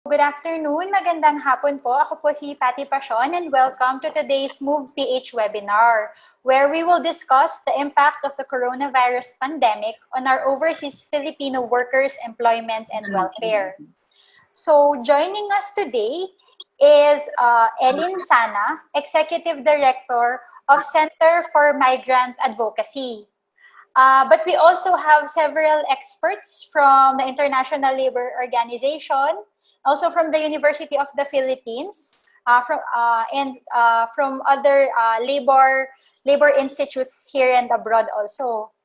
good afternoon, magandang hapon po. Ako po si Patty Pasion and welcome to today's MovePH Webinar, where we will discuss the impact of the coronavirus pandemic on our overseas Filipino workers' employment and welfare. So joining us today is Elin Sana, Executive Director of Center for Migrant Advocacy. But we also have several experts from the International Labor Organization, also from the University of the Philippines, from other labor institutes here and abroad also.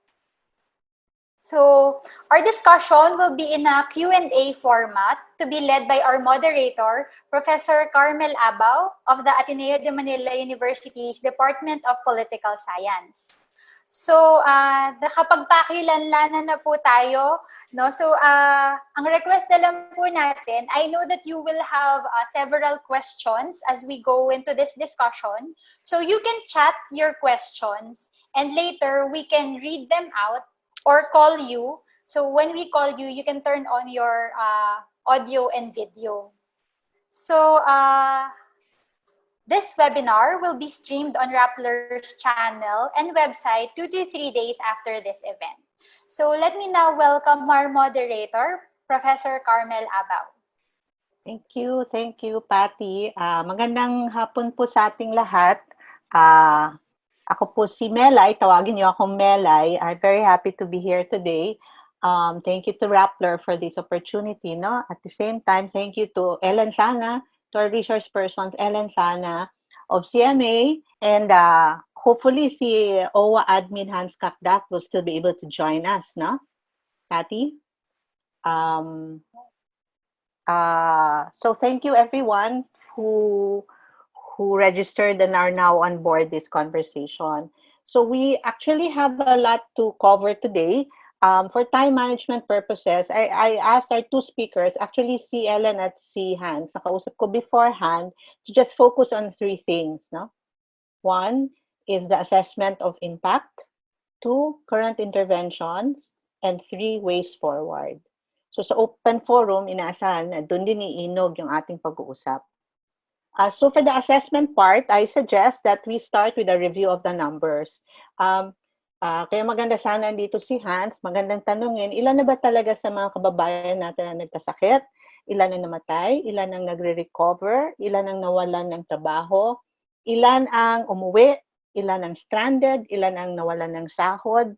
So our discussion will be in a Q&A format to be led by our moderator, Professor Carmel Abaw of the Ateneo de Manila University's Department of Political Science. So, nakapagpakilanlanan na po tayo, no? So, ang request na lang po natin, I know that you will have several questions as we go into this discussion. So, you can chat your questions and later we can read them out or call you. So, when we call you, you can turn on your audio and video. So, this webinar will be streamed on Rappler's channel and website 2 to 3 days after this event. So let me now welcome our moderator, Professor Carmel Abaw. Thank you, Patty. Magandang hapon po sa ating lahat. Ako po si Melay, tawagin niyo akong Melay. I'm very happy to be here today. Thank you to Rappler for this opportunity. No? At the same time, thank you to Ellen Sana, to our resource persons, Ellen Sana of CMA, and hopefully si OWA admin Hans Kakdak will still be able to join us, no? Patty? So thank you everyone who registered and are now on board this conversation. So we actually have a lot to cover today. For time management purposes, I asked our two speakers, actually si Ellen at si Hans, nakausap ko beforehand, to just focus on three things. No? One is the assessment of impact, two, current interventions, and three, ways forward. So sa open forum, inaasahan na doon din iinog yung ating pag-uusap. So for the assessment part, I suggest that we start with a review of the numbers. Kaya maganda sana dito si Hans, magandang tanungin, ilan na ba talaga sa mga kababayan natin na nagkasakit? Ilan ang namatay? Ilan ang nagre-recover? Ilan ang nawalan ng trabaho? Ilan ang umuwi? Ilan ang stranded? Ilan ang nawalan ng sahod?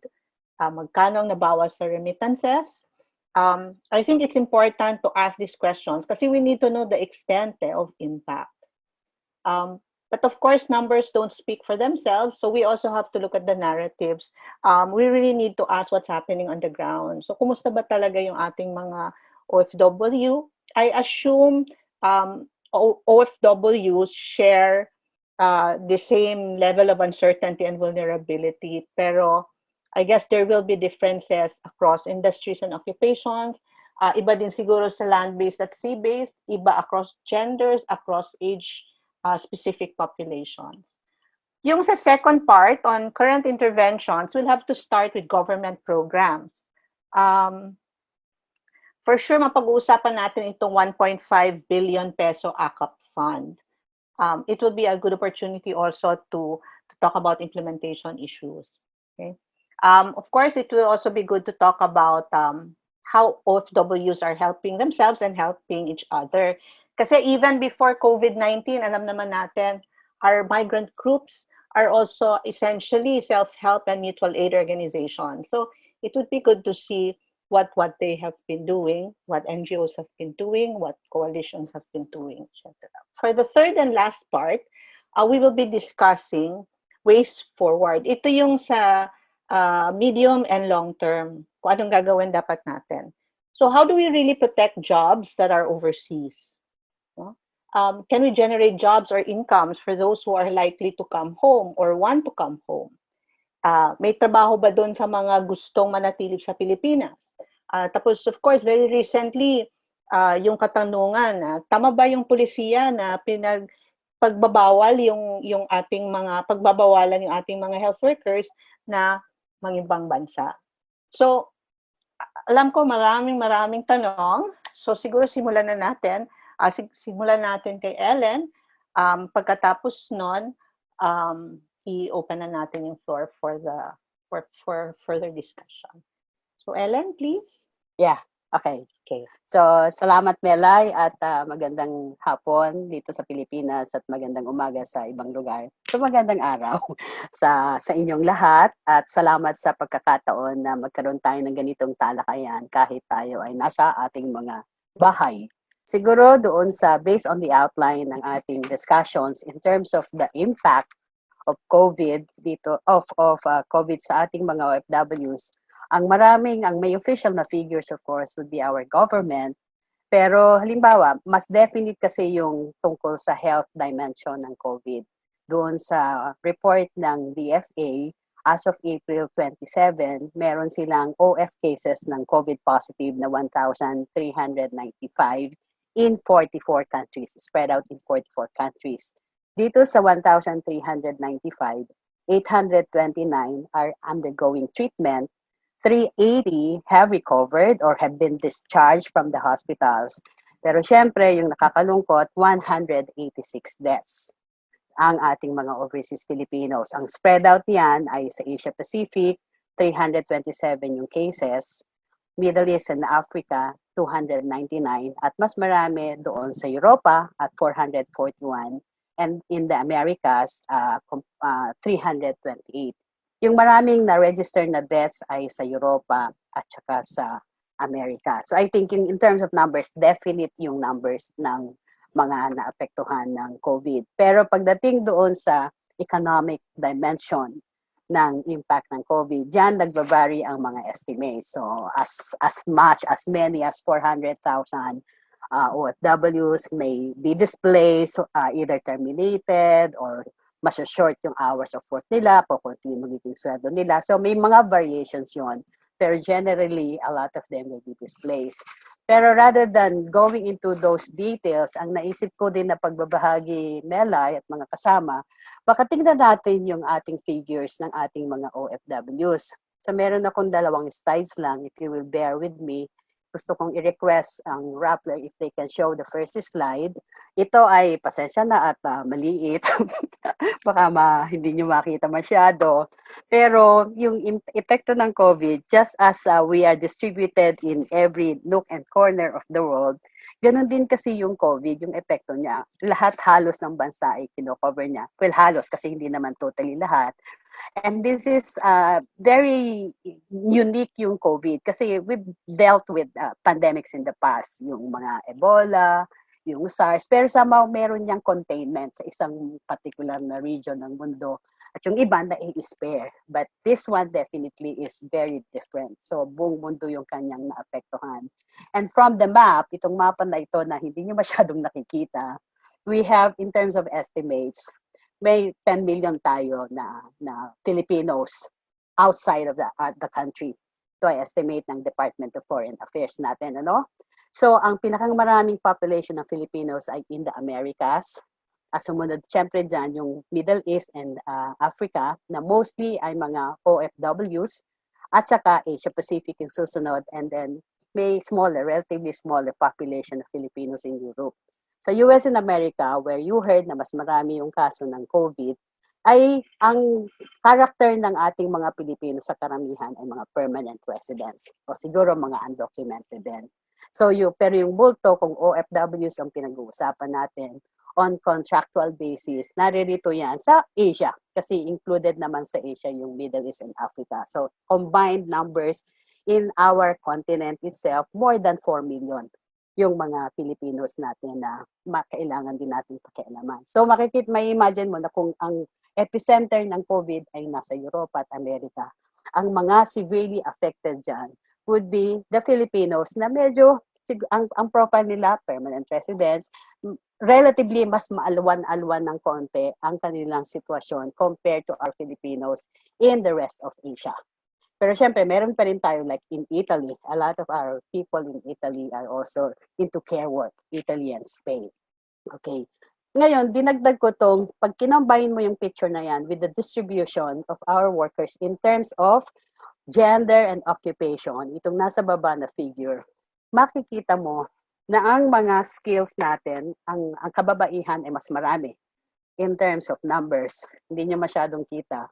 Magkano ang nabawas sa remittances? I think it's important to ask these questions kasi we need to know the extent of impact. But of course, numbers don't speak for themselves, so we also have to look at the narratives. We really need to ask what's happening on the ground. So, kumusta ba talaga yung ating mga OFW? I assume OFWs share the same level of uncertainty and vulnerability, pero I guess there will be differences across industries and occupations. Iba din siguro sa land-based at sea-based, iba across genders, across age, specific populations. Yung sa second part on current interventions, we'll have to start with government programs. For sure, mapag-uusapan natin itong 1.5 billion peso AKAP fund. It will be a good opportunity also to talk about implementation issues. Okay? Of course, it will also be good to talk about how OFWs are helping themselves and helping each other. Kasi even before COVID-19, alam naman natin, our migrant groups are also essentially self-help and mutual aid organizations. So it would be good to see what they have been doing, what NGOs have been doing, what coalitions have been doing, etc. For the third and last part, we will be discussing ways forward. Ito yung sa medium and long term, kung anong gagawin dapat natin. So how do we really protect jobs that are overseas? Can we generate jobs or incomes for those who are likely to come home or want to come home? May trabaho ba doon sa mga gustong manatili sa Pilipinas? Tapos, of course, very recently, yung katanungan, tama ba yung pulisiya na pagbabawal yung ating mga, pagbabawalan yung ating mga health workers na mangibang bansa? So, alam ko maraming tanong. So, siguro simulan na natin. Simulan natin kay Ellen. Pagkatapos nun, i-open na natin yung floor for further discussion. So Ellen, please. Yeah, okay. Okay. So, salamat Melay at magandang hapon dito sa Pilipinas at magandang umaga sa ibang lugar. So, magandang araw sa inyong lahat at salamat sa pagkakataon na magkaroon tayo ng ganitong talakayan kahit tayo ay nasa ating mga bahay. Siguro doon based on the outline ng ating discussions in terms of the impact of COVID COVID sa ating mga OFWs, ang may official na figures of course would be our government. Pero halimbawa, mas definite kasi yung tungkol sa health dimension ng COVID. Doon sa report ng DFA, as of April 27, meron silang OF cases ng COVID positive na 1,395 in 44 countries, spread out in 44 countries. Dito sa 1,395, 829 are undergoing treatment, 380 have recovered or have been discharged from the hospitals. Pero syempre, yung nakakalungkot, 186 deaths ang ating mga overseas Filipinos. Ang spread out niyan ay sa Asia Pacific, 327 yung cases, Middle East and Africa, 299, at mas marami doon sa Europa at 441, and in the Americas, 328. Yung maraming na-register na deaths ay sa Europa at saka sa America. So I think in terms of numbers, definite yung numbers ng mga naapektuhan ng COVID. Pero pagdating doon sa economic dimension ng impact ng COVID, diyan nagbabari ang mga estimates. So as many as 400,000 OFWs may be displaced, either terminated or mas short yung hours of work nila, pukunti yung magiging sweldo nila. So may mga variations yon. Pero generally, a lot of them will be displaced. Pero rather than going into those details, ang naisip ko din na pagbabahagi, Melay at mga kasama, baka tingnan natin yung ating figures ng ating mga OFWs. So meron akong 2 slides lang, if you will bear with me. Gusto kong i-request ang Rappler if they can show the first slide. Ito ay, pasensya na at maliit. Baka hindi nyo makita masyado. Pero yung epekto ng COVID, just as we are distributed in every nook and corner of the world, ganun din kasi yung COVID, yung epekto niya. Lahat halos ng bansa ay kinocover niya. Well, halos kasi hindi naman totally lahat. And this is very unique yung COVID kasi we've dealt with pandemics in the past, yung mga Ebola, yung SARS, pero somehow meron niyang containment sa isang particular na region ng mundo at yung iba na i-spare. But this one definitely is very different. So buong mundo yung kanyang naapektuhan. And from the map, itong mapa na ito na hindi niyo masyadong nakikita, we have in terms of estimates, may 10 million tayo na Filipinos outside of the country. Ito ay estimate ng Department of Foreign Affairs natin, ano? So, ang pinakang maraming population ng Filipinos ay in the Americas. Sumunod, syempre dyan, yung Middle East and Africa, na mostly ay mga OFWs, at saka Asia Pacific yung susunod, and then may relatively smaller population of Filipinos in Europe. Sa US and America, where you heard na mas marami yung kaso ng COVID, ay ang character ng ating mga Pilipino sa karamihan ay mga permanent residents o siguro mga undocumented din. So pero yung bulto, kung OFWs ang pinag-uusapan natin, on contractual basis, naririto yan sa Asia kasi included naman sa Asia yung Middle East and Africa. So combined numbers in our continent itself, more than 4 million yung mga Filipinos natin na kailangan din natin pakialaman. So may imagine mo na kung ang epicenter ng COVID ay nasa Europa at Amerika, ang mga severely affected dyan would be the Filipinos na medyo, ang profile nila, permanent residents, relatively mas maalwan-alwan ng konti ang kanilang sitwasyon compared to our Filipinos in the rest of Asia. Pero syempre, meron pa rin tayo like in Italy. A lot of our people in Italy are also into care work, Italy and Spain. Okay. Ngayon, dinagdag ko tong, pag kinombahin mo yung picture na yan with the distribution of our workers in terms of gender and occupation, itong nasa baba na figure, makikita mo na ang mga skills natin, ang kababaihan ay mas marami in terms of numbers. Hindi nyo masyadong kita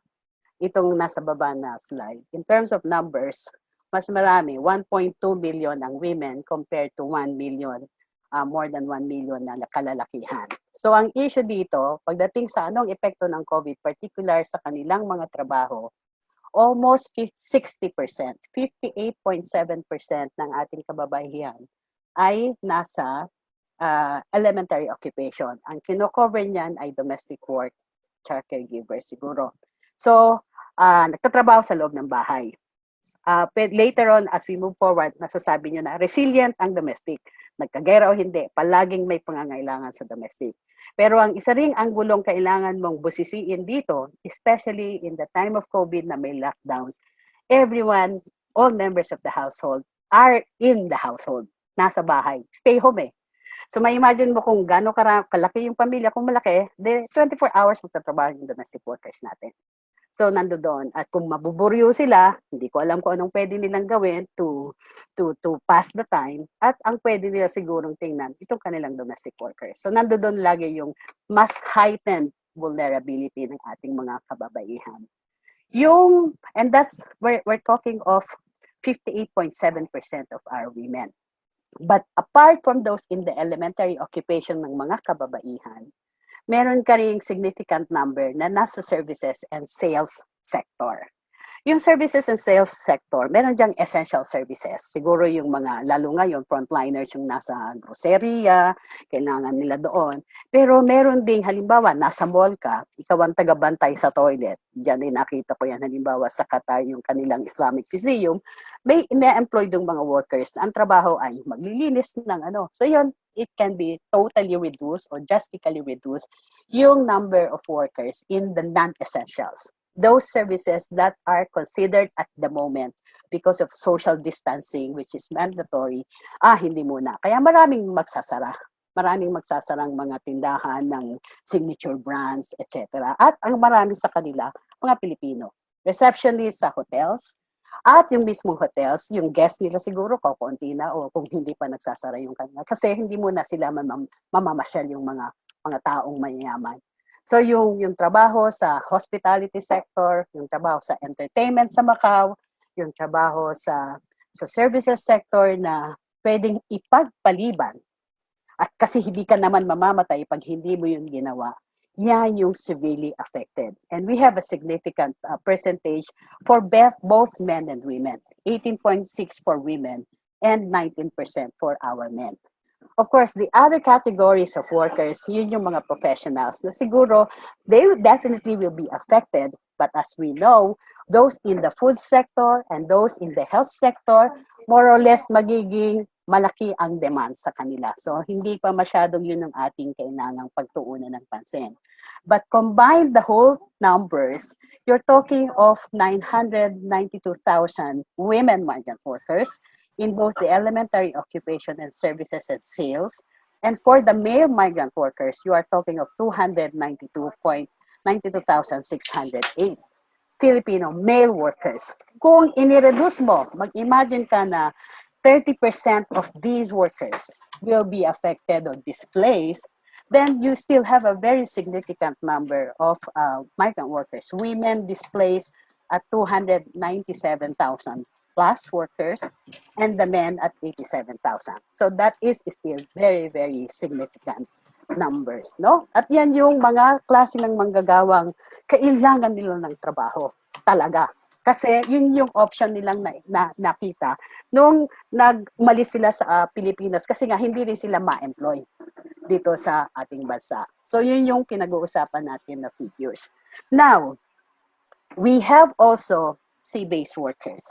itong nasa baba na slide. In terms of numbers, mas marami, 1.2 million ang women compared to 1 million, more than 1 million na kalalakihan. So ang issue dito, pagdating sa anong epekto ng COVID, particular sa kanilang mga trabaho, almost 60%, 58.7% ng ating kababaihan ay nasa elementary occupation. Ang kino-cover niyan ay domestic work, tsaka caregiver siguro. So, nagtatrabaho sa loob ng bahay. Later on, as we move forward, masasabi nyo na resilient ang domestic. Nagkagera o hindi, palaging may pangangailangan sa domestic. Pero ang isa ring anggulong kailangan mong busisiin dito, especially in the time of COVID na may lockdowns, everyone, all members of the household are in the household. Nasa bahay. Stay home eh. So may imagine mo kung gaano kalaki yung pamilya, kung malaki, 24 hours magtatrabaho yung domestic workers natin. So nandoon. At kung mabuburyo sila, hindi ko alam kung anong pwede nilang gawin to pass the time. At ang pwede nila sigurong tingnan, itong kanilang domestic workers. So nandoon lagi yung mas heightened vulnerability ng ating mga kababaihan. And that's, we're talking of 58.7% of our women. But apart from those in the elementary occupation ng mga kababaihan, meron ka ring significant number na nasa services and sales sector. Yung services and sales sector, meron diyang essential services. Siguro yung mga, lalo ngayon, frontliners yung nasa groceria, kailangan nila doon. Pero meron ding, halimbawa, nasa mall ka, ikaw ang tagabantay sa toilet. Diyan din nakita ko yan, halimbawa, sa Qatar, yung kanilang Islamic Museum, may ina-employ yung mga workers na ang trabaho ay maglilinis ng ano. So yun, it can be totally reduced or drastically reduced yung number of workers in the non-essentials. Those services that are considered at the moment because of social distancing, which is mandatory, hindi muna. Kaya maraming magsasara. Maraming magsasarang mga tindahan ng signature brands, etc. At ang marami sa kanila, mga Pilipino. Receptionists sa hotels, at yung mismong hotels, yung guest nila siguro, kukunti na o kung hindi pa nagsasara yung kanila. Kasi hindi muna sila mamamasyal yung mga taong mayayaman. So yung trabaho sa hospitality sector, yung trabaho sa entertainment sa Macau, yung trabaho sa services sector na pwedeng ipagpaliban. At kasi hindi ka naman mamamatay pag hindi mo yung ginawa, yan yung severely affected. And we have a significant percentage for both men and women. 18.6 for women and 19% for our men. Of course, the other categories of workers, yun yung mga professionals na siguro, they definitely will be affected. But as we know, those in the food sector and those in the health sector, more or less magiging malaki ang demand sa kanila. So, hindi pa masyadong yun ang ating kailangang pagtuunan ng pansin. But combine the whole numbers, you're talking of 992,000 women migrant workers, in both the elementary occupation and services and sales. And for the male migrant workers, you are talking of 292,608 Filipino male workers. Kung inireduce mo, mag-imagine ka na 30% of these workers will be affected or displaced, then you still have a very significant number of migrant workers. Women displaced at 297,000 plus workers, and the men at 87,000. So that is still very, very significant numbers, no? At yan yung mga klase ng manggagawang kailangan nila ng trabaho, talaga. Kasi yun yung option nilang nakita nung nag-umalis sila sa Pilipinas kasi nga hindi rin sila ma-employ dito sa ating bansa. So yun yung pinag-uusapan natin na figures. Now, we have also sea-based workers.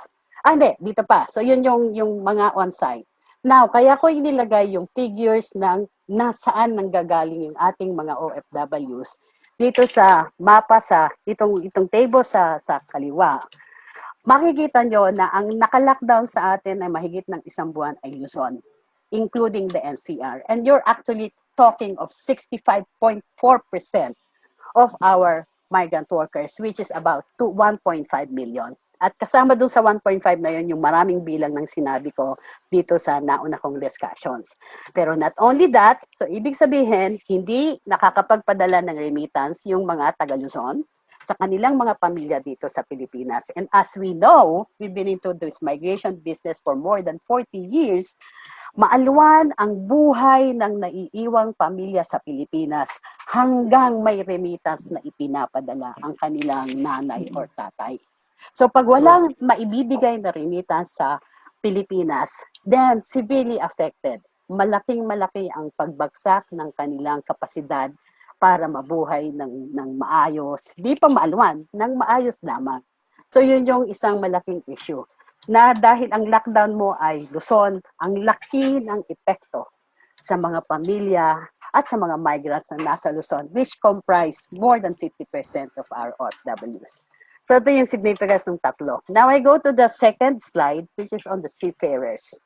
Hindi, dito pa. So, yun yung mga on-site. Now, kaya ko inilagay yung figures ng nasaan nanggagaling yung ating mga OFWs dito sa mapa, sa itong table sa kaliwa. Makikita nyo na ang naka-lockdown sa atin ay mahigit ng 1 buwan ay Luzon, including the NCR. And you're actually talking of 65.4% of our migrant workers, which is about 1.5 million. At kasama dun sa 1.5 na yun, yung maraming bilang ng sinabi ko dito sa nauna kong discussions. Pero not only that, so ibig sabihin, hindi nakakapagpadala ng remittance yung mga taga-Luzon sa kanilang mga pamilya dito sa Pilipinas. And as we know, we've been into this migration business for more than 40 years, maalwan ang buhay ng naiiwang pamilya sa Pilipinas hanggang may remittance na ipinapadala ang kanilang nanay or tatay. So pag walang maibibigay na remittance sa Pilipinas, then severely affected. Malaking-malaki ang pagbagsak ng kanilang kapasidad para mabuhay ng maayos, di pa maalwan, ng maayos lamang. So yun yung isang malaking issue na dahil ang lockdown mo ay Luzon, ang laki ng epekto sa mga pamilya at sa mga migrants na nasa Luzon, which comprise more than 50% of our OFWs. So ito yung significance ng tatlo. Now I go to the second slide, which is on the seafarers.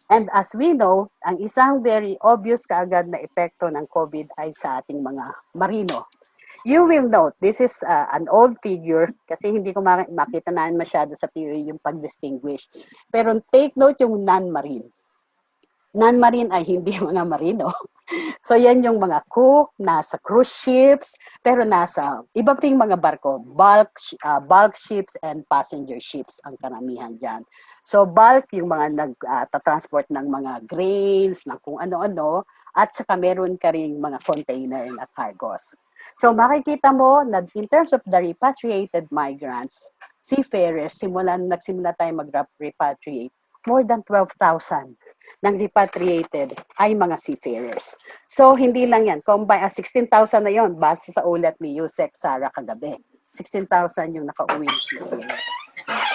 And as we know, ang isang very obvious kaagad na epekto ng COVID ay sa ating mga marino. You will note, this is an old figure kasi hindi ko makita na masyado sa POA yung pag-distinguish. Pero take note yung non-marine. Non-marine ay hindi mga marino. So yan yung mga cook, nasa cruise ships, pero nasa iba pang mga barko, bulk ships and passenger ships ang karamihan dyan. So bulk yung mga nagtatransport ng mga grains, ng kung ano-ano, at saka meron ka rin mga container na cargos. So makikita mo na in terms of the repatriated migrants, seafarers, nagsimula tayo mag-repatriate, more than 12,000 ng repatriated ay mga seafarers. So hindi lang yan, combine 16,000 na yon base sa ulat ni Yusek Sara kagabi. 16,000 yung nakauwi ng seafarers.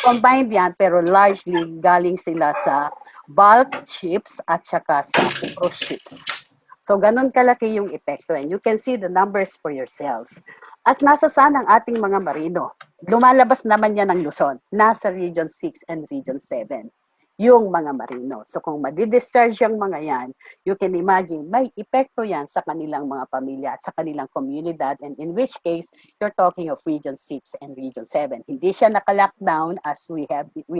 Combined yan, pero largely galing sila sa bulk ships at saka sa cruise ships. So, ganun kalaki yung epekto. And you can see the numbers for yourselves. At nasa saan ang ating mga marino? Lumalabas naman yan ng Luzon. Nasa Region 6 and Region 7. Yung mga marino. So, kung madidischarge yung mga yan, you can imagine, may epekto yan sa kanilang mga pamilya, sa kanilang komunidad, and in which case, you're talking of Region 6 and Region 7. Hindi siya naka-lockdown as we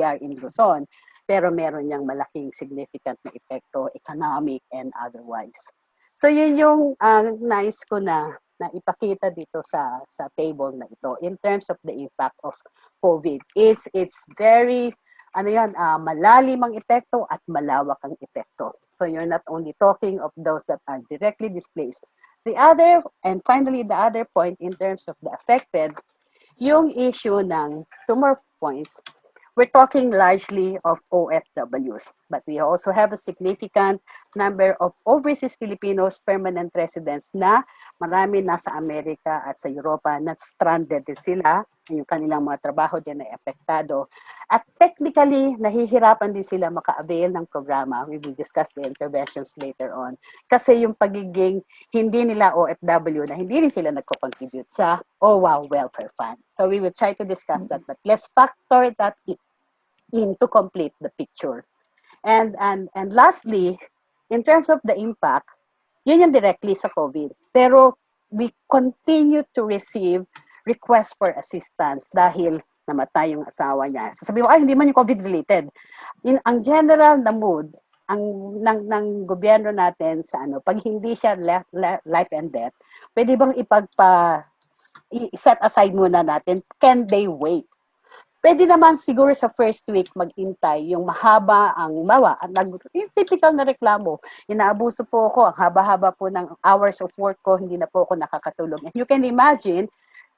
are in Luzon, pero meron niyang malaking significant na epekto, economic and otherwise. So yun yung nais ko na ipakita dito sa table na ito in terms of the impact of COVID. It's very malalim ang epekto at malawak ang epekto. So you're not only talking of those that are directly displaced. The other point in terms of the affected, yung issue ng 2 more points. We're talking largely of OFWs, but we also have a significant number of overseas Filipinos permanent residents na marami nasa Amerika at sa Europa na stranded din sila, yung kanilang mga trabaho din ay apektado. At technically, nahihirapan din sila maka-avail ng programa. We will discuss the interventions later on. Kasi yung pagiging hindi nila OFW na hindi rin sila nagko-contribute sa OWA Welfare Fund. So we will try to discuss that, but let's factor that in to complete the picture. And lastly, in terms of the impact, yun yung directly sa COVID. Pero we continue to receive requests for assistance dahil namatay yung asawa niya. Sasabihin mo, hindi man yung COVID-related. Ang general na mood ng gobyerno natin sa pag hindi siya life and death, pwede bang set aside muna natin, can they wait? Pwede naman siguro sa first week mag-intay yung mahaba ang yung typical na reklamo. Inaabuso po ako, ang haba-haba po ng hours of work ko, hindi na po ako nakakatulog. And you can imagine,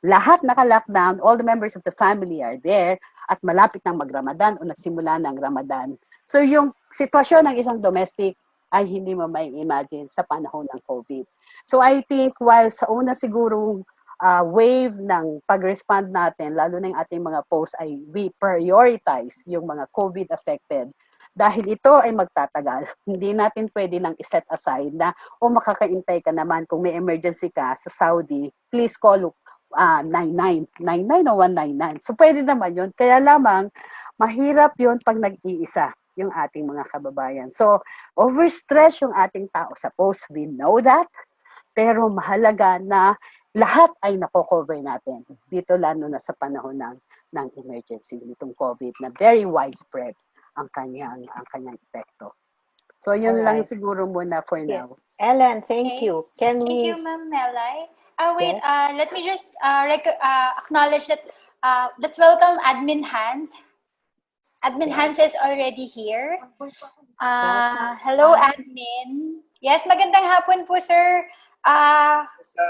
lahat naka-lockdown, all the members of the family are there, at malapit ng mag-Ramadan o nagsimula ng Ramadan. So yung sitwasyon ng isang domestic ay hindi mo may imagine sa panahon ng COVID. So I think while sa una sigurong wave ng pag-respond natin, lalo na yung ating mga posts, ay we prioritize yung mga COVID-affected. Dahil ito ay magtatagal, hindi natin pwede lang iset aside na, makakaintay ka naman kung may emergency ka sa Saudi, please call 99 o 199. So pwede naman yun. Kaya lamang, mahirap yun pag nag-iisa yung ating mga kababayan. So, overstress yung ating tao sa post, we know that, pero mahalaga na lahat ay nako-cover natin dito lalo na sa panahon ng ng emergency nitong COVID na very widespread ang kanyang epekto. So yun lang siguro muna for Yes. now. Ellen, thank Okay. you. Can Thank we... you, Ma'am Melay. Wait, Yes. let me just acknowledge that let's welcome Admin Hans. Admin Hans is already here. Hello, Admin. Yes, magandang hapon po, sir.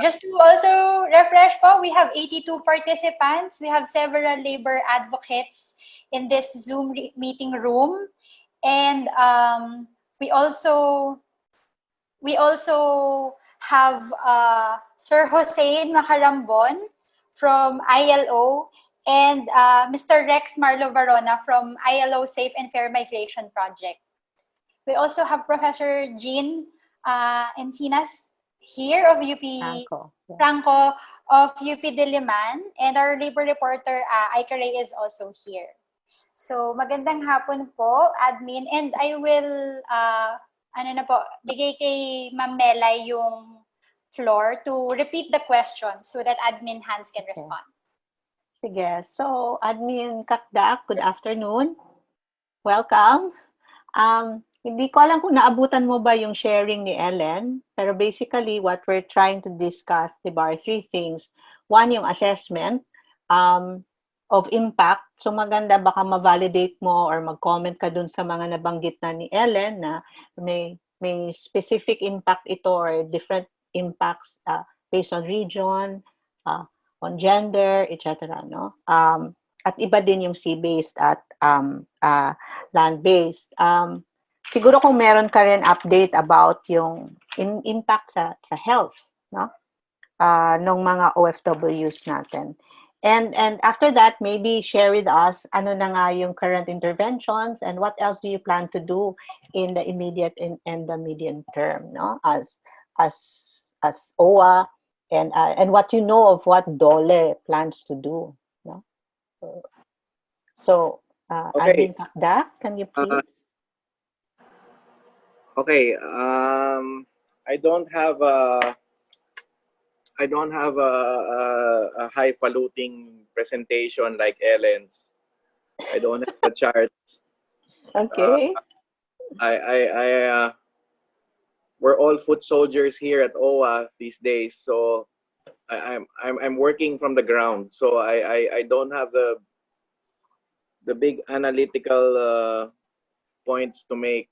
Just to also refresh po, we have 82 participants. We have several labor advocates in this Zoom meeting room. And we also have Sir Hossein Macarambon from ILO and Mr. Rex Marlo Varona from ILO Safe and Fair Migration Project. We also have Professor Jean Encinas here of UP Franco of UP Diliman, and our labor reporter Aika Ray is also here. So magandang hapon po, admin, and I will bigay kay Ma'am Melay yung floor to repeat the questions so that admin Hans can respond. Sige. So, Admin Kakdak, good afternoon. Welcome. Hindi ko alam kung naabutan mo ba yung sharing ni Ellen, pero basically what we're trying to discuss, diba, are three things. One, yung assessment of impact. So maganda baka ma-validate mo or mag-comment ka dun sa mga nabanggit na ni Ellen na may specific impact ito or different impacts based on region, on gender, etc. No? At iba din yung sea-based at land-based. Siguro kung meron ka rin update about yung impact sa health, no? Ng mga OFWs natin. And after that, maybe share with us ano na nga yung current interventions and what else do you plan to do in the immediate and the medium term, no? As OWA and what you know of what DOLE plans to do, no? So okay. Admin Kakda, can you please? Okay. I don't have a highfalutin presentation like Ellen's. I don't have the charts. Okay. We're all foot soldiers here at OWA these days, so I'm working from the ground. So I don't have the big analytical points to make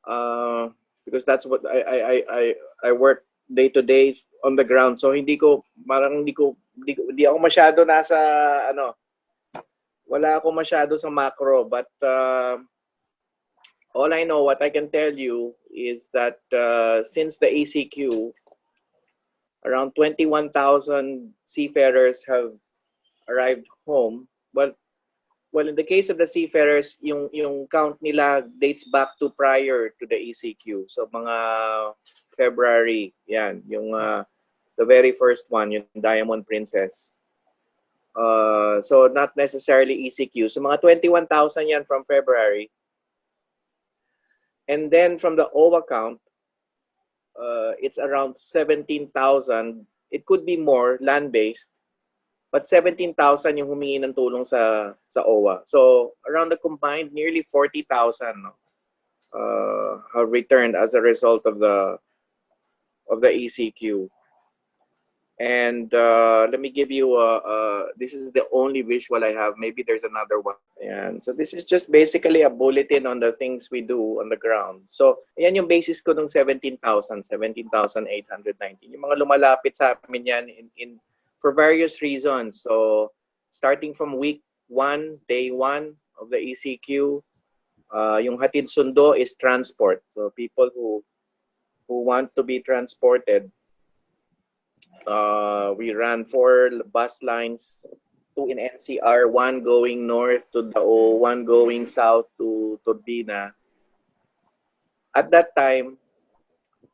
because that's what I work day to day on the ground. So hindi ako masyado nasa wala ako masyado sa macro, but all I know, what I can tell you is that since the ECQ, around 21,000 seafarers have arrived home. Well, in the case of the seafarers, yung count nila dates back to prior to the ECQ. So mga February, yan, yung the very first one, yung Diamond Princess. So not necessarily ECQ. So mga 21,000 yan from February. And then from the OWA count, it's around 17,000. It could be more land-based, but 17,000 yung humingi ng tulong sa OWA. So around the combined, nearly 40,000 have returned as a result of the ECQ. And let me give you this is the only visual I have. Maybe there's another one. And so this is just basically a bulletin on the things we do on the ground. So yan yung basis ko ng 17,819. Yung mga lumalapit sa amin yan for various reasons. So starting from week 1, day 1 of the ECQ, yung hatid sundo is transport. So people who want to be transported. We ran 4 bus lines, 2 in NCR, 1 going north to Dao, 1 going south to Turbina. At that time,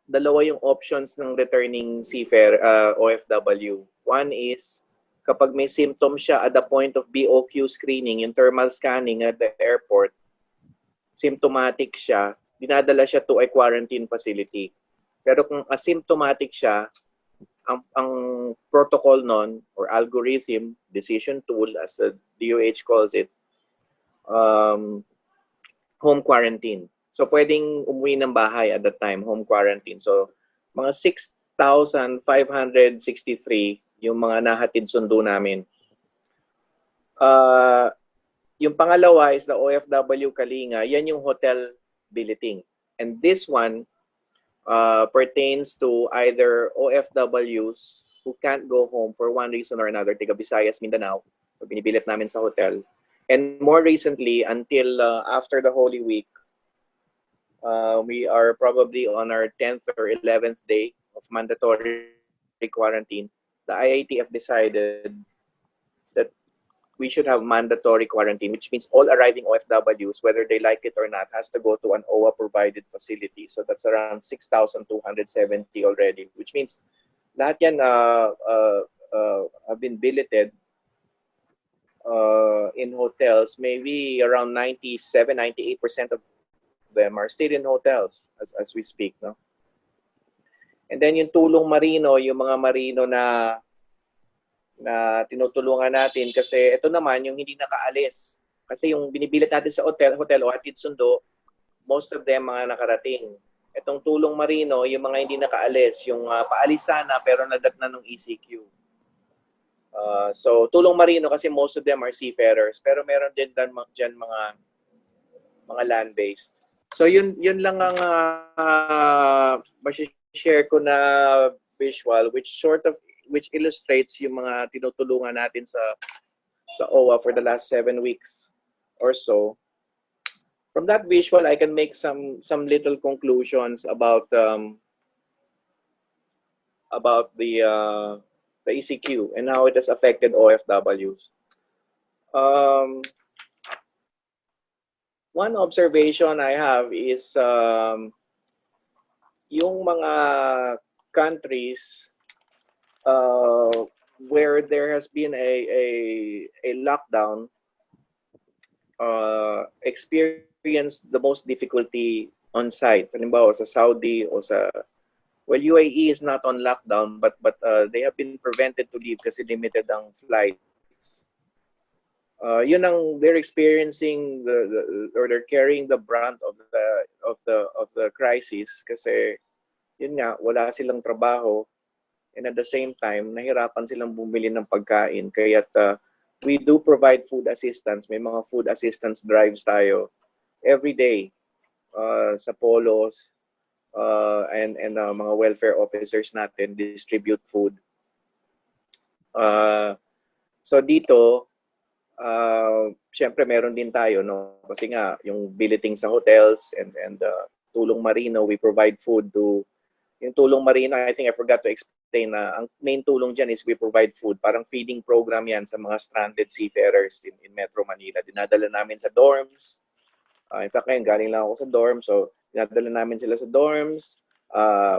dalawa yung options ng returning seafarer OFW. One is kapag may symptoms siya at the point of BOQ screening, yung thermal scanning at the airport, symptomatic siya, dinadala siya to a quarantine facility. Pero kung asymptomatic siya, ang protocol nun or algorithm, decision tool as the DOH calls it, home quarantine. So pwedeng umuwi ng bahay at that time, home quarantine. So mga 6,563 yung mga nahatid sundo namin. Yung pangalawa is the OFW Kalinga. Yan yung hotel billeting. And this one pertains to either OFWs who can't go home for one reason or another, taga Visayas, Mindanao, binibilit namin sa hotel. And more recently, until after the Holy Week, we are probably on our 10th or 11th day of mandatory quarantine. The IITF decided that we should have mandatory quarantine, which means all arriving OFWs, whether they like it or not, has to go to an OWA-provided facility. So that's around 6,270 already, which means lahat yan have been billeted in hotels. Maybe around 97-98% of them are still in hotels as we speak, no? And then yung tulong marino, yung mga marino na tinutulungan natin kasi ito naman yung hindi nakaalis. Kasi yung binibilit natin sa hotel o hatid sundo, most of them mga nakarating. Itong tulong marino, yung mga hindi nakaalis, yung paalis sana pero nadatnan ng ECQ. So tulong marino kasi most of them are seafarers, pero meron din dyan mga land-based. So yun lang ang share ko na visual which illustrates yung mga tinutulungan natin sa OWA for the last 7 weeks or so. From that visual, I can make some little conclusions about the ECQ and how it has affected OFWs. One observation I have is yung mga countries where there has been a lockdown experienced the most difficulty on site. Halimbawa sa Saudi o sa UAE is not on lockdown but they have been prevented to leave kasi limited ang flights. Yun ang they're experiencing or they're carrying the brunt of the crisis kasi yun nga wala silang trabaho. And at the same time, nahirapan silang bumili ng pagkain. Kaya we do provide food assistance. May mga food assistance drives tayo every day sa polos and mga welfare officers natin distribute food. So dito, syempre meron din tayo, no? Kasi nga, yung billeting sa hotels and tulong marino, we provide food to yung tulong marino, I think I forgot to explain na ang main tulong dyan is we provide food. Parang feeding program yan sa mga stranded seafarers in Metro Manila. Dinadala namin sa dorms. In fact, ngayon galing lang ako sa dorm. So, dinadala namin sila sa dorms,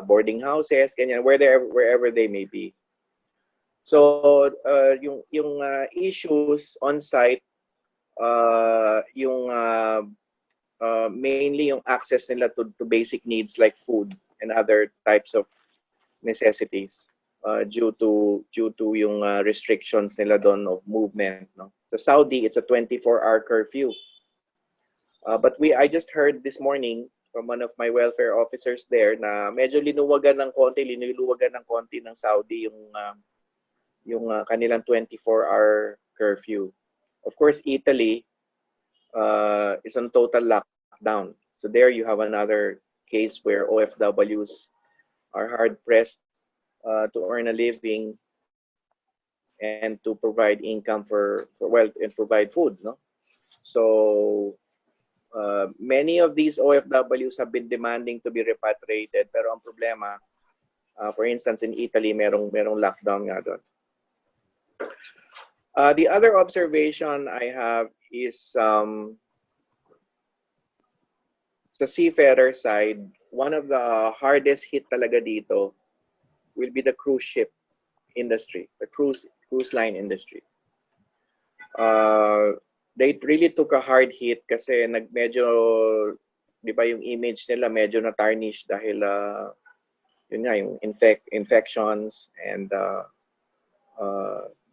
boarding houses, ganyan, wherever they may be. So, yung issues on site, mainly yung access nila to basic needs like food and other types of necessities due to yung restrictions nila doon of movement, no? Sa Saudi, it's a 24-hour curfew. But I just heard this morning from one of my welfare officers there na medyo linuwagan ng konti ng Saudi yung kanilang 24-hour curfew. Of course, Italy is on total lockdown. So there you have another case where OFWs are hard-pressed to earn a living and to provide income and provide food, no? So many of these OFWs have been demanding to be repatriated, pero ang problema, for instance, in Italy, merong lockdown nga doon. The other observation I have is sa seafarer side, one of the hardest hit talaga dito will be the cruise ship industry, the cruise line industry. They really took a hard hit kasi medyo, di ba yung image nila medyo na-tarnish dahil yun nga, yung infections and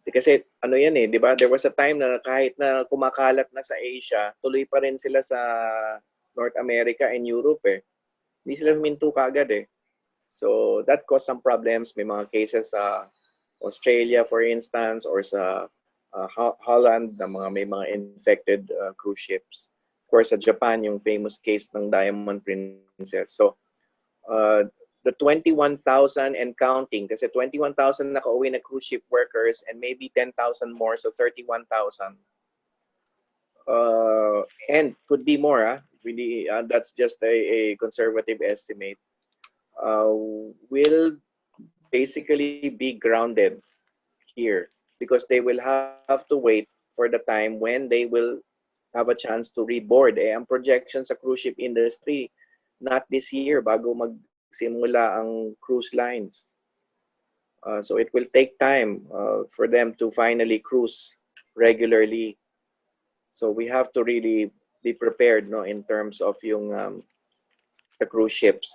kasi ano yan eh, di ba? There was a time na kahit na kumakalat na sa Asia, tuloy pa rin sila sa North America and Europe eh. Hindi sila huminto kaagad eh. So that caused some problems. May mga cases sa Australia, for instance, or sa Holland na may mga infected cruise ships. Of course, sa Japan, yung famous case ng Diamond Princess. So the 21,000 and counting, kasi 21,000 nakauwi na cruise ship workers and maybe 10,000 more, so 31,000. And could be more, really, that's just a conservative estimate. Will basically be grounded here because they will have to wait for the time when they will have a chance to reboard. Ang projection sa cruise ship industry, not this year, bago magsimula ang cruise lines. So it will take time for them to finally cruise regularly. So we have to really be prepared, no, in terms of yung the cruise ships.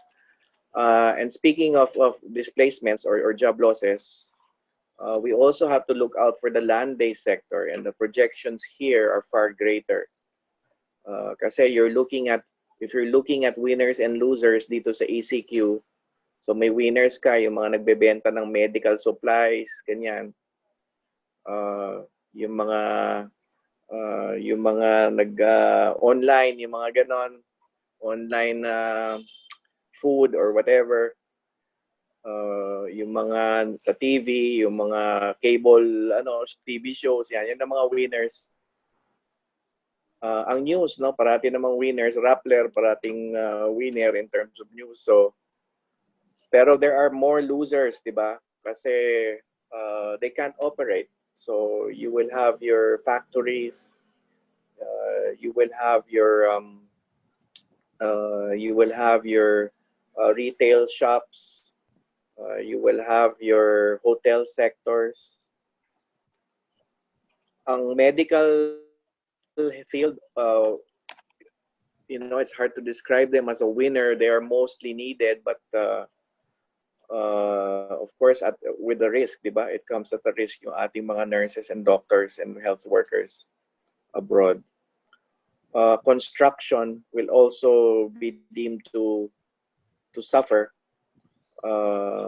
And speaking of displacements or job losses, we also have to look out for the land-based sector, and the projections here are far greater. Kasi if you're looking at winners and losers dito sa ECQ, so may winners ka, yung mga nagbebenta ng medical supplies, ganyan. Yung mga nag-online, yung mga ganon, online food or whatever. Yung mga sa TV, yung mga cable TV shows, yan ang mga winners. Ang news, no, parati namang winners. Rappler parating winner in terms of news. So pero there are more losers, di ba? Kasi they can't operate. So you will have your factories, you will have your retail shops, you will have your hotel sectors. Ang medical field, it's hard to describe them as a winner. They are mostly needed, but of course, with the risk, di ba? It comes at a risk yung ating mga nurses and doctors and health workers abroad. Construction will also be deemed to suffer.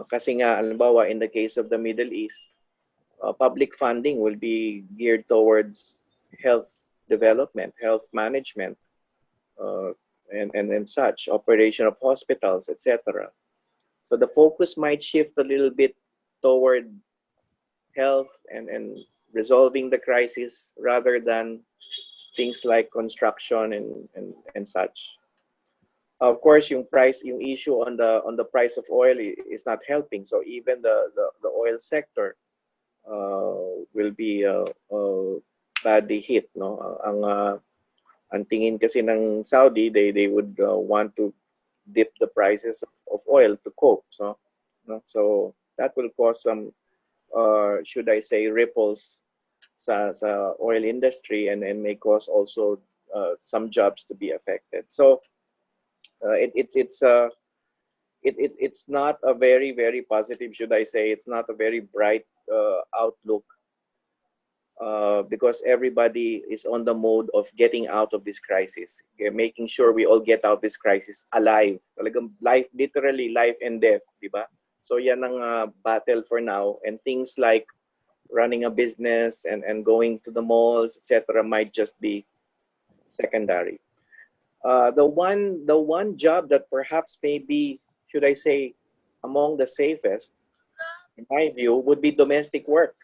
Kasi nga, halimbawa, in the case of the Middle East, public funding will be geared towards health development, health management, and such, operation of hospitals, etc. So the focus might shift a little bit toward health and resolving the crisis rather than things like construction and such. Of course, yung issue on the price of oil is not helping. So even the oil sector will be badly hit, no? Ang tingin kasi ng Saudi, they would want to dip the prices of oil to cope. So that will cause some should I say ripples sa oil industry and may cause also some jobs to be affected. So it's not a very, very positive, should I say. It's not a very bright outlook because everybody is on the mode of getting out of this crisis, making sure we all get out of this crisis alive. Talagang life, literally life and death, di ba? So yan ang battle for now, and things like running a business and going to the malls, etc., might just be secondary. The one job that perhaps may be, should I say, among the safest, in my view, would be domestic work.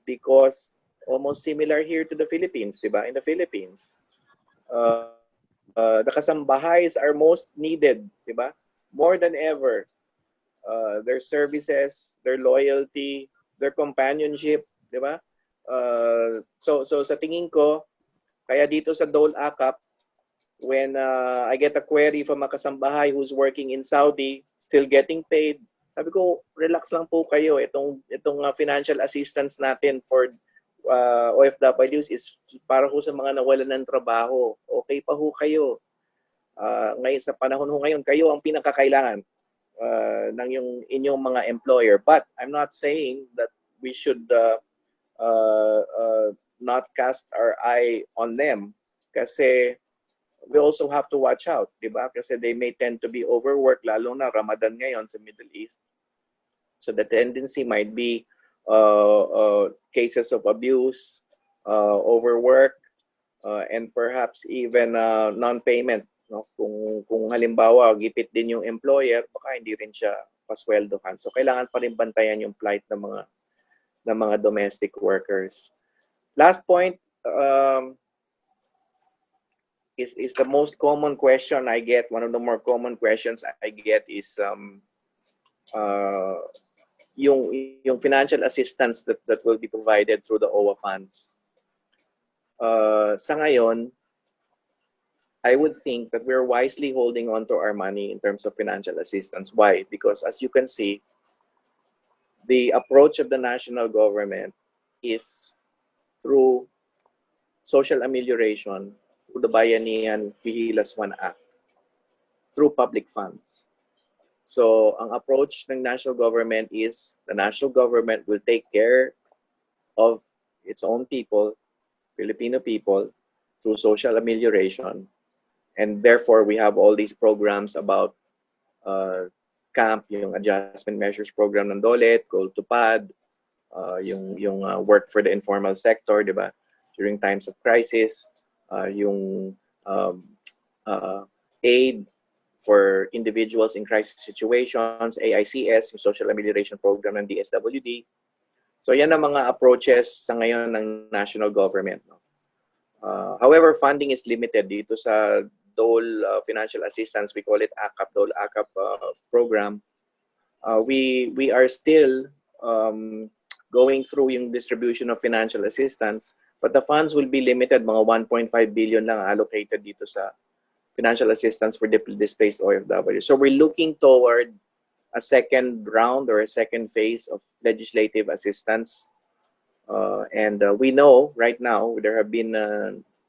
Because almost similar here to the Philippines, diba? In the Philippines, the kasambahays are most needed, diba? More than ever. Their services, their loyalty, their companionship, diba? So sa tingin ko, kaya dito sa Dole Akap, when I get a query from a kasambahay who's working in Saudi, still getting paid, sabi ko, relax lang po kayo. Itong financial assistance natin for OFWs is para ho sa mga nawalan ng trabaho. Okay pa ho kayo. Ngayon, sa panahon ho ngayon, kayo ang pinakakailangan. ng inyong mga employer. But I'm not saying that we should not cast our eye on them, kasi we also have to watch out, di ba? Kasi they may tend to be overworked, lalo na Ramadan ngayon sa Middle East. So the tendency might be cases of abuse, overwork, and perhaps even non-payment. No? Kung halimbawa, gipit din yung employer, baka hindi rin siya pasweldohan. So kailangan pa rin bantayan yung plight ng mga domestic workers. Last point is the most common question I get. One of the more common questions I get is yung financial assistance that will be provided through the OWA funds. Sa ngayon, I would think that we're wisely holding on to our money in terms of financial assistance. Why? Because as you can see, the approach of the national government is through social amelioration, through the Bayanihan Pihilas 1 Act, through public funds. So, ang approach ng national government is the national government will take care of its own people, Filipino people, through social amelioration. And therefore, we have all these programs about CAMP, yung Adjustment Measures Program ng DOLE, Goal to PAD, yung work for the informal sector, di ba? During times of crisis, yung aid for individuals in crisis situations, AICS, yung Social Amelioration Program ng DSWD. So yan ang mga approaches sa ngayon ng national government. No? However, funding is limited dito sa DOLE financial assistance. We call it ACAP, DOLE ACAP program. We are still going through yung distribution of financial assistance, but the funds will be limited. Mga 1.5 billion lang allocated dito sa financial assistance for displaced OFW. So we're looking toward a second round or a second phase of legislative assistance. And we know right now there have been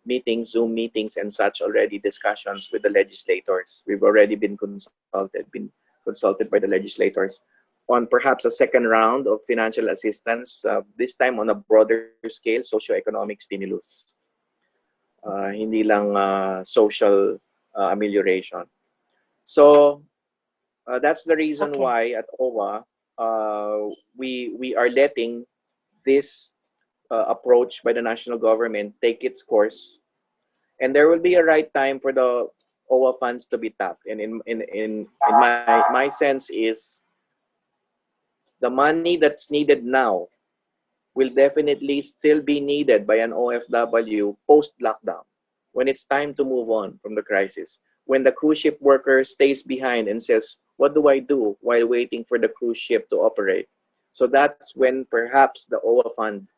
meetings, Zoom meetings and such already, discussions with the legislators. We've already been consulted by the legislators on perhaps a second round of financial assistance, this time on a broader scale, socioeconomic stimulus. Hindi lang social amelioration. So that's the reason why at OWA we are letting this approach by the national government take its course, and there will be a right time for the OWA funds to be tapped. And in my sense is the money that's needed now will definitely still be needed by an OFW post-lockdown, when it's time to move on from the crisis. When the cruise ship worker stays behind and says, what do I do while waiting for the cruise ship to operate? So that's when perhaps the OWA fund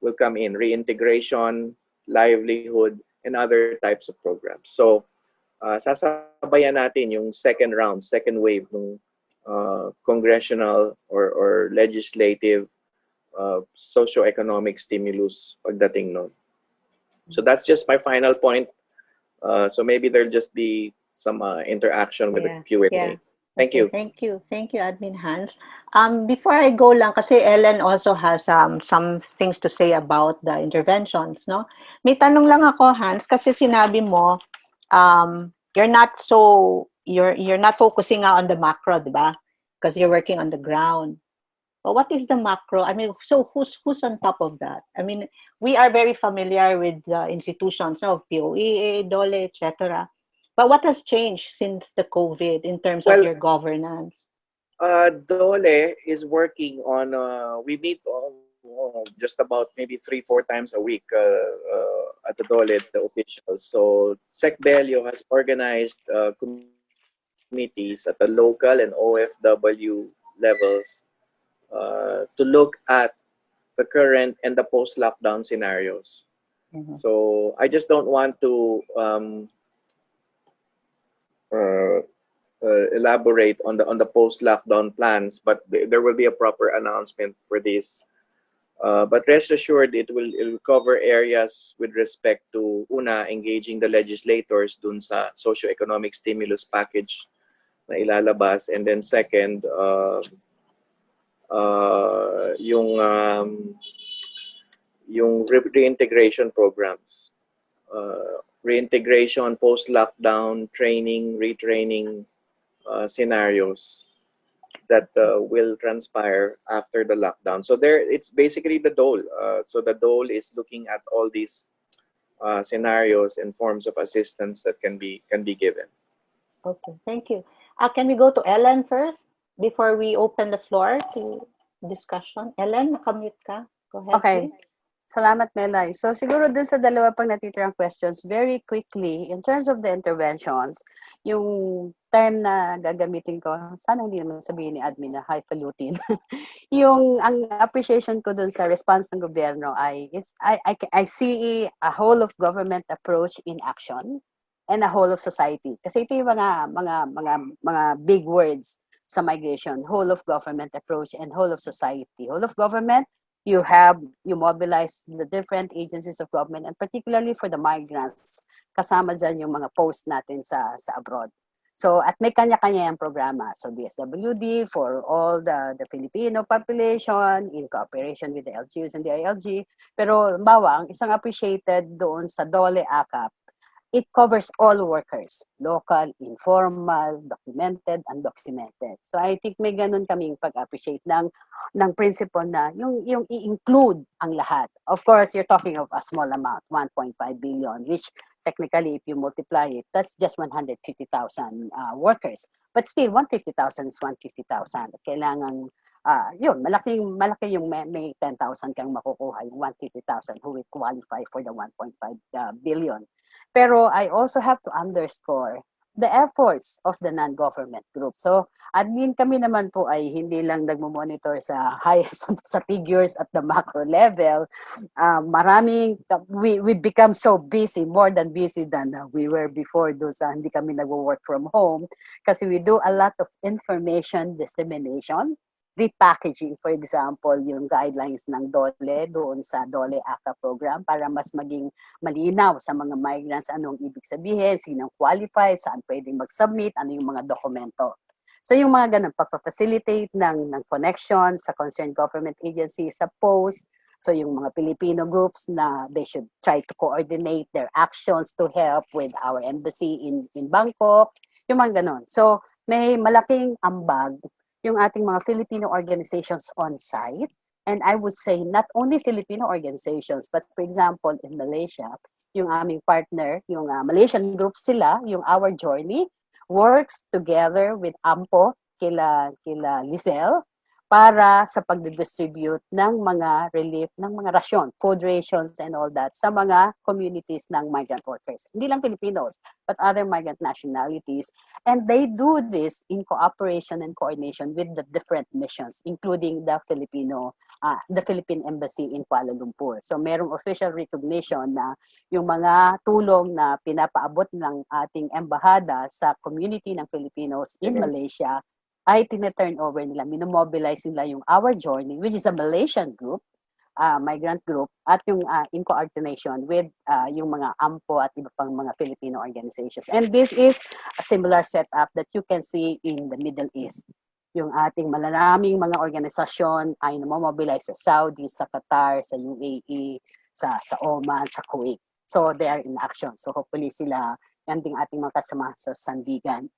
will come in, reintegration, livelihood, and other types of programs. So sasabayan natin yung second round, second wave ng congressional or legislative socio-economic stimulus pagdating nun. So that's just my final point. So maybe there'll just be some interaction with the Q&A. Yeah. Thank you. Thank you, Admin Hans. Before I go lang, kasi Ellen also has some things to say about the interventions, no? May tanong lang ako, Hans, kasi sinabi mo you're not focusing on the macro, di ba? Because you're working on the ground. But what is the macro? I mean, so who's on top of that? I mean, we are very familiar with the institutions of POEA, DOLE, etc. But what has changed since the COVID in terms of your governance? DOLE is working on, we meet just about maybe 3-4 times a week at the DOLE, the officials. So SecBelio has organized committees at the local and OFW levels to look at the current and the post-lockdown scenarios. Mm-hmm. So I just don't want to elaborate on the post-lockdown plans, but there will be a proper announcement for this. But rest assured, it will cover areas with respect to engaging the legislators dun sa socio-economic stimulus package na ilalabas. And then second, yung reintegration programs. Reintegration, post-lockdown, training, retraining scenarios that will transpire after the lockdown. So it's basically the DOLE. So the DOLE is looking at all these scenarios and forms of assistance that can be given. Okay, thank you. Can we go to Ellen first before we open the floor to discussion? Ellen, nakamute ka. Go ahead, Okay. please. Salamat, Melay. So siguro dun sa dalawa pang natitirang questions, very quickly, in terms of the interventions, yung term na gagamitin ko, sana hindi naman sabihin ni admin na highfalutin. Yung ang appreciation ko dun sa response ng gobyerno ay I see a whole of government approach in action and a whole of society. Kasi ito yung mga big words sa migration, whole of government approach and whole of society. Whole of government, you mobilize the different agencies of government, and particularly for the migrants, kasama dyan yung mga post natin sa abroad. So, at may kanya-kanya yung programa. So, DSWD for all the Filipino population in cooperation with the LGUs and the ILG. Pero, ang isang appreciated doon sa DOLE ACAP, it covers all workers, local, informal, documented, undocumented. So I think may ganun kaming pag-appreciate ng principle na yung i-include ang lahat. Of course, you're talking of a small amount, 1.5 billion, which technically, if you multiply it, that's just 150,000 workers. But still, 150,000 is 150,000. Kailangan, malaki yung may 10,000 kang makukuha, yung 150,000 who will qualify for the 1.5 billion. Pero I also have to underscore the efforts of the non-government group. So, admin kami naman po ay hindi lang nagmo-monitor sa sa figures at the macro level. We become so busy, more than busy than we were before hindi kami nagwo-work from home kasi we do a lot of information dissemination, repackaging, for example, yung guidelines ng DOLE doon sa DOLE ACA program para mas maging malinaw sa mga migrants anong ibig sabihin, sinong qualified, saan pwedeng mag-submit, ano yung mga dokumento. So yung mga ganun, pagpa-facilitate ng connection sa concerned government agencies, sa post, so yung mga Filipino groups na they should try to coordinate their actions to help with our embassy in Bangkok, yung mga ganun. So may malaking ambag yung ating mga Filipino organizations on site. And I would say not only Filipino organizations, but for example, in Malaysia, yung aming partner, yung Malaysian group sila, yung Our Journey, works together with AMPO, kila Lizelle, para sa pagdidistribute ng mga relief, ng mga rasyon, food rations and all that sa mga communities ng migrant workers. Hindi lang Filipinos, but other migrant nationalities. And they do this in cooperation and coordination with the different missions, including the Philippine Embassy in Kuala Lumpur. So merong official recognition na yung mga tulong na pinapaabot ng ating embahada sa community ng Filipinos in Malaysia ay tineturn over nila, minomobilize nila yung Our Journey, which is a Malaysian group, migrant group, at yung in coordination with yung mga AMPO at iba pang mga Filipino organizations. And this is a similar setup that you can see in the Middle East. Yung ating malalaming mga organisasyon ay namomobilize sa Saudi, sa Qatar, sa UAE, sa Oman, sa Kuwait. So they are in action. So hopefully sila, yan ding ating mga kasama sa Sandigan.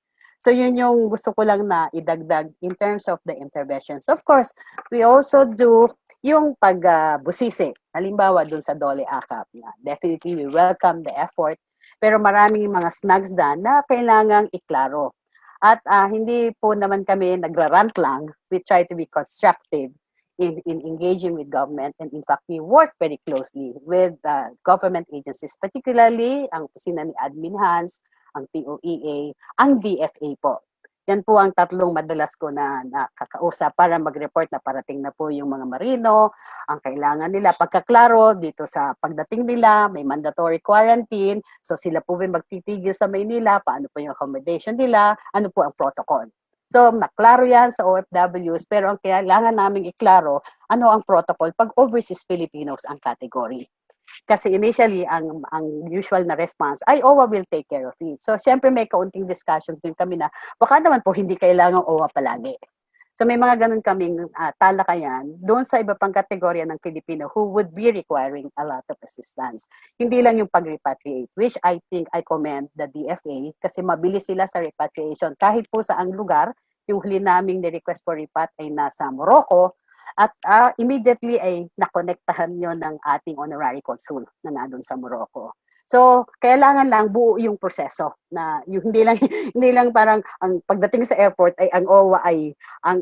So yun yung gusto ko lang na idagdag in terms of the interventions. Of course, we also do yung pagbusisi. Halimbawa dun sa DOLE ACAP. Definitely, we welcome the effort. Pero maraming mga snags na kailangang iklaro. At hindi po naman kami nagrarant lang. We try to be constructive in engaging with government. And in fact, we work very closely with government agencies, particularly ang kusina ni Admin Hans, ang POEA, ang DFA po. Yan po ang tatlong madalas ko na nakakausap para mag-report na parating na po yung mga marino, ang kailangan nila. Pagkaklaro dito sa pagdating nila, may mandatory quarantine, so sila po may magtitigil sa Maynila, paano po yung accommodation nila, ano po ang protocol. So, naklaro yan sa OFWs, pero ang kailangan namin iklaro, ano ang protocol pag overseas Filipinos ang category. Kasi initially, ang usual na response ay OWA will take care of it. So, syempre may kaunting discussions din kami na baka naman po hindi kailangan OWA palagi. So, may mga ganun kaming talakayan doon sa iba pang kategorya ng Pilipino who would be requiring a lot of assistance. Hindi lang yung pag-repatriate, which I think I commend the DFA kasi mabilis sila sa repatriation. Kahit po sa ang lugar, yung huli naming request for repat ay nasa Morocco, at immediately ay nakonektahan nyo ng ating honorary consul na nandun sa Morocco. So, kailangan lang buo yung proseso na yung hindi lang hindi lang parang ang pagdating sa airport ay ang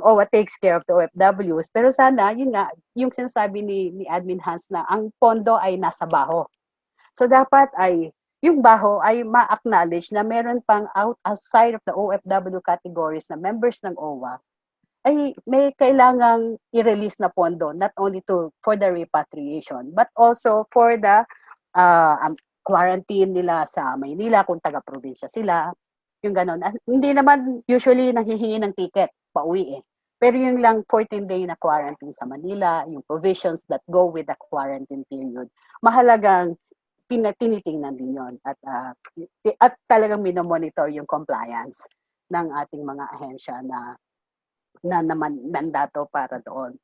OWA takes care of the OFWs, pero sana yun nga yung sinasabi ni Admin Hans na ang pondo ay nasa baho. So dapat ay yung baho ay ma-acknowledge na meron pang outside of the OFW categories na members ng OWA ay may kailangang i-release na pondo, not only for the repatriation but also for the quarantine nila sa Maynila kung taga-probinsya sila, yung ganon. Hindi naman usually nanghihingi ng ticket pauwi pero yung lang 14-day na quarantine sa Manila, yung provisions that go with the quarantine period, mahalagang tinitingnan din yun at talagang minomonitor yung compliance ng ating mga ahensya na mandato para doon.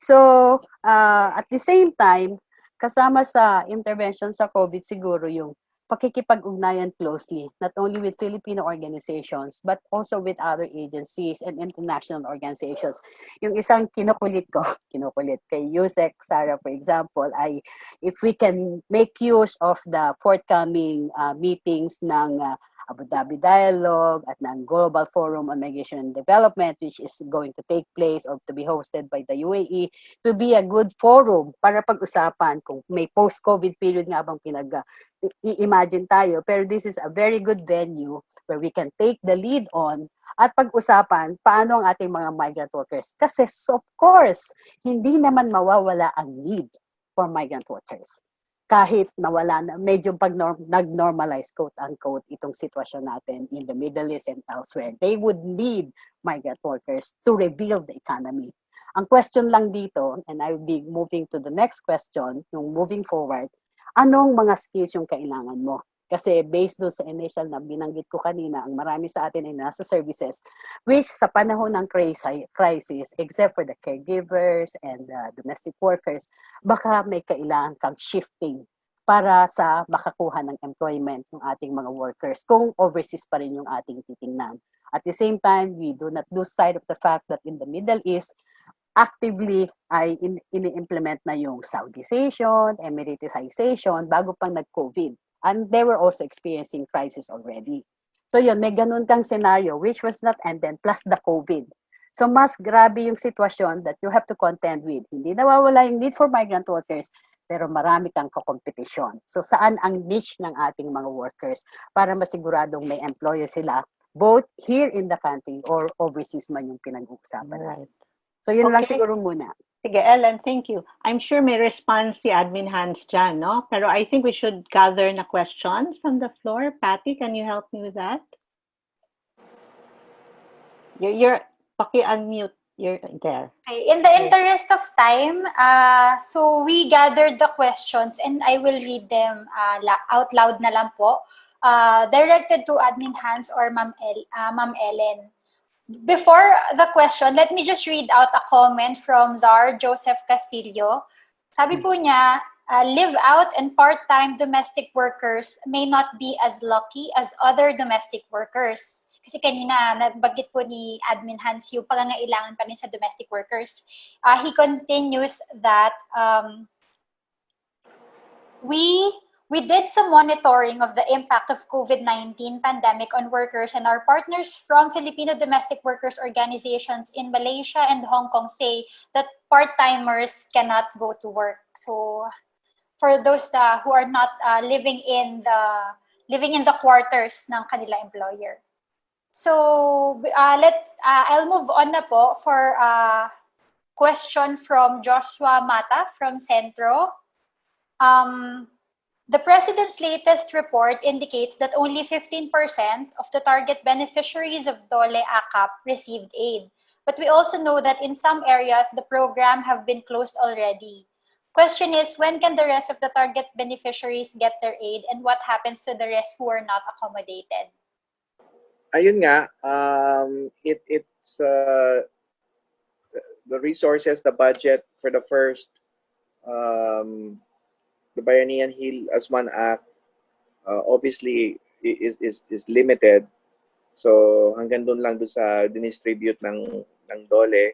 So, at the same time, kasama sa intervention sa COVID siguro yung pakikipag-ugnayan closely, not only with Filipino organizations, but also with other agencies and international organizations. Yung isang kinukulit kay Yusek, Sarah, for example, ay if we can make use of the forthcoming meetings ng Abu Dhabi Dialogue at ng Global Forum on Migration and Development, which is going to take place or to be hosted by the UAE, to be a good forum para pag-usapan kung may post-COVID period nga bang i-imagine tayo. Pero this is a very good venue where we can take the lead on at pag-usapan paano ang ating mga migrant workers. Kasi of course, hindi naman mawawala ang need for migrant workers. Kahit nawala na, medyo pag nag-normalize, quote-unquote, itong sitwasyon natin in the Middle East and elsewhere, they would need migrant workers to rebuild the economy. Ang question lang dito, and I will be moving to the next question, yung moving forward, anong mga skills yung kailangan mo? Kasi based doon sa initial na binanggit ko kanina, ang marami sa atin ay nasa services, which sa panahon ng crisis, except for the caregivers and the domestic workers, baka may kailangan kang shifting para sa makakuha ng employment ng ating mga workers kung overseas pa rin yung ating titingnan. At the same time, we do not lose sight of the fact that in the Middle East, actively ay ini-implement na yung Saudization, Emiratization bago pang nag-COVID. And they were also experiencing crisis already. So yun, may ganun kang scenario which was not ended plus the COVID. So mas grabe yung sitwasyon that you have to contend with. Hindi nawawala yung need for migrant workers, pero marami kang kakompetisyon. So saan ang niche ng ating mga workers para masiguradong may employer sila both here in the country or overseas man yung pinag-uusapan. Right. So yun lang siguro muna. Sige, Ellen, thank you. I'm sure may response si Admin Hans dyan, no? Pero I think we should gather na questions from the floor. Patty, can you help me with that? You're paki-unmute. You're there. Okay. In the interest of time, so we gathered the questions and I will read them out loud na lang po. Directed to Admin Hans or Ma'am Ellen. Before the question, let me just read out a comment from Czar Joseph Castillo. Sabi po niya, live-out and part-time domestic workers may not be as lucky as other domestic workers. Kasi kanina, nabanggit po ni Admin Hans yung pangangailangan pa rin sa domestic workers. He continues that we did some monitoring of the impact of COVID-19 pandemic on workers, and our partners from Filipino domestic workers organizations in Malaysia and Hong Kong say that part-timers cannot go to work. So for those who are not living in the quarters ng kanila employer. So I'll move on na po for a question from Joshua Mata from Centro. The President's latest report indicates that only 15% of the target beneficiaries of DOLE ACAP received aid. But we also know that in some areas, the program have been closed already. Question is, when can the rest of the target beneficiaries get their aid, and what happens to the rest who are not accommodated? Ayun nga, it's the resources, the budget for the first the Bayanihan Heal as One Act obviously is limited. So hanggang doon lang doon sa dinistribute ng DOLE,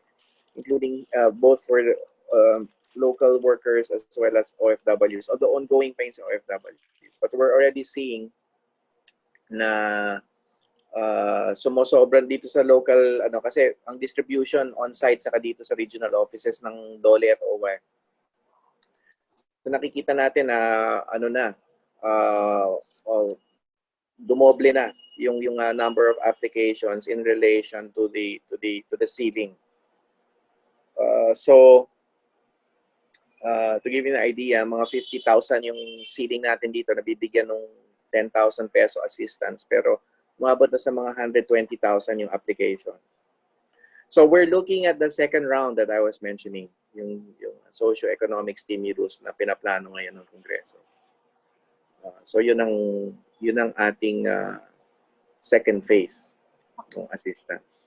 including both for local workers as well as OFWs, although ongoing pa yun sa OFWs. But we're already seeing na sumusobran dito sa local, kasi ang distribution on-site saka dito sa regional offices ng DOLE at OWA. So nakikita natin na dumoble na yung number of applications in relation to the ceiling. So to give you an idea, mga 50,000 yung ceiling natin dito, nabibigyan ng 10,000 peso assistance, pero umabot na sa mga 120,000 yung application. So we're looking at the second round that I was mentioning, yung socio-economic stimulus na pinaplano ngayon ng Kongreso. So yun ang ating second phase ng assistance.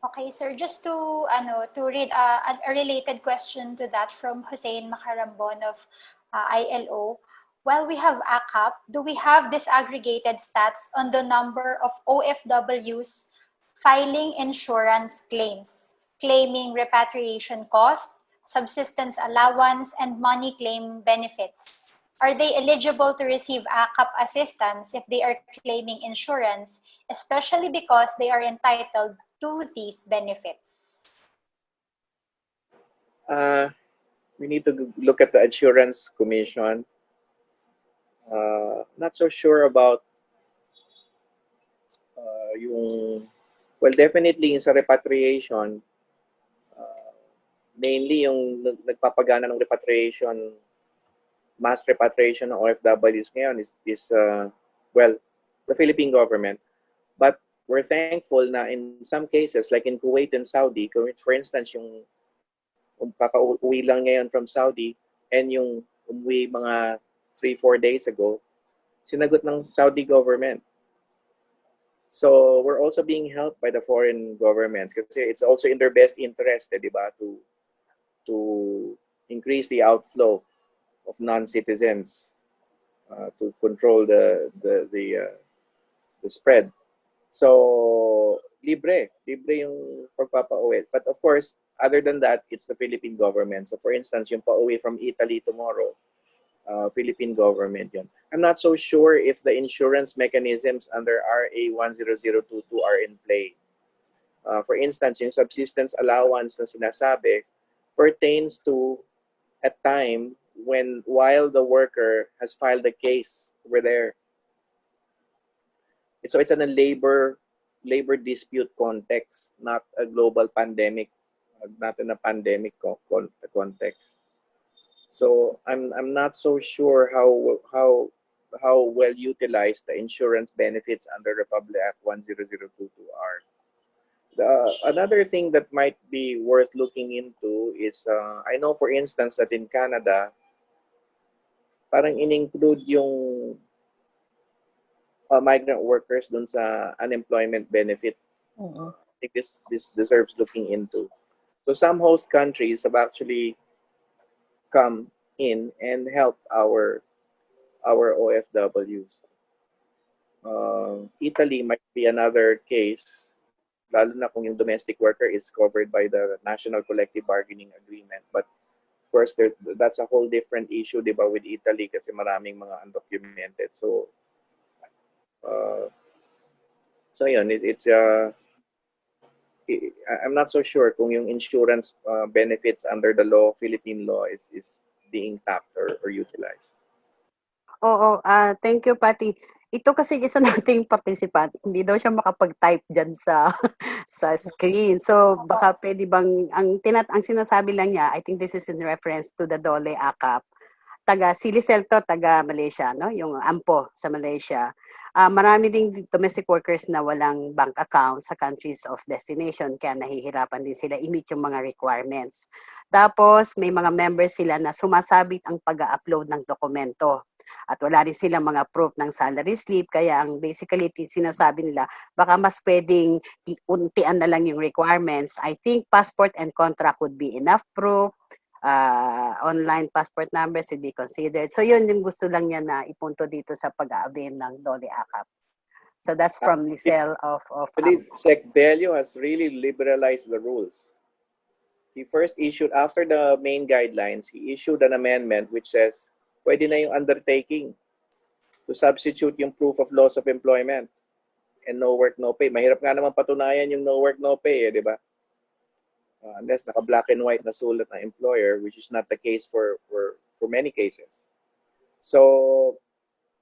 Okay, sir, just to read a related question to that from Hussein Macarambon of ILO. While we have ACAP, do we have disaggregated stats on the number of OFWs filing insurance claims, claiming repatriation cost, subsistence allowance, and money claim benefits? Are they eligible to receive ACAP assistance if they are claiming insurance, especially because they are entitled to these benefits? We need to look at the Insurance Commission. Not so sure about definitely sa repatriation, mainly yung nagpapagana ng repatriation, mass repatriation ng OFWs ngayon is the Philippine government. But we're thankful na in some cases, like in Kuwait and Saudi, for instance, yung kakauwi lang ngayon from Saudi and yung umuwi mga 3-4 days ago, sinagot ng Saudi government. So we're also being helped by the foreign governments kasi it's also in their best interest, di ba, to increase the outflow of non-citizens to control the spread. So libre yung pagpapauwi. But of course, other than that, it's the Philippine government. So for instance, yung pauwi from Italy tomorrow, Philippine government yun. I'm not so sure if the insurance mechanisms under RA 10022 are in play. For instance, yung subsistence allowance na sinasabi pertains to a time while the worker has filed a case over there. So it's in a labor dispute context, not a global pandemic, not in a pandemic context. So I'm not so sure how well utilized the insurance benefits under Republic Act 10022 are. Another thing that might be worth looking into is I know, for instance, that in Canada, parang in-include yung migrant workers dun sa unemployment benefit. I think this deserves looking into. So some host countries have actually come in and help our OFWs. Italy might be another case, lalo na kung yung domestic worker is covered by the National Collective Bargaining Agreement. But of course, that's a whole different issue, di ba, with Italy kasi maraming mga undocumented. So yun, I'm not so sure kung yung insurance benefits under the law, Philippine law, is being tapped or utilized. Oo, thank you, Patty. Ito kasi isa nating participant, hindi daw siya makapag-type dyan sa screen. So baka pwede bang, ang sinasabi lang niya, I think this is in reference to the DOLE ACAP, taga Silicel to, taga Malaysia, no? Yung AMPO sa Malaysia. Marami ding domestic workers na walang bank account sa countries of destination, kaya nahihirapan din sila i-meet yung mga requirements. Tapos, may mga members sila na sumasabit ang pag-upload ng dokumento. At wala rin silang mga proof ng salary slip, kaya ang basically sinasabi nila, baka mas pwedeng untian na lang yung requirements. I think passport and contract would be enough proof. Online passport numbers should be considered. So yun yung gusto lang niya na ipunto dito sa pag-a-avail ng DOLE ACAP. So that's from Lisel of Sec Bello has really liberalized the rules. He first issued, after the main guidelines, he issued an amendment which says, pwede na yung undertaking to substitute yung proof of loss of employment and no work, no pay. Mahirap nga naman patunayan yung no work, no pay, di ba? Unless naka-black and white na sulat ng employer, which is not the case for many cases. So,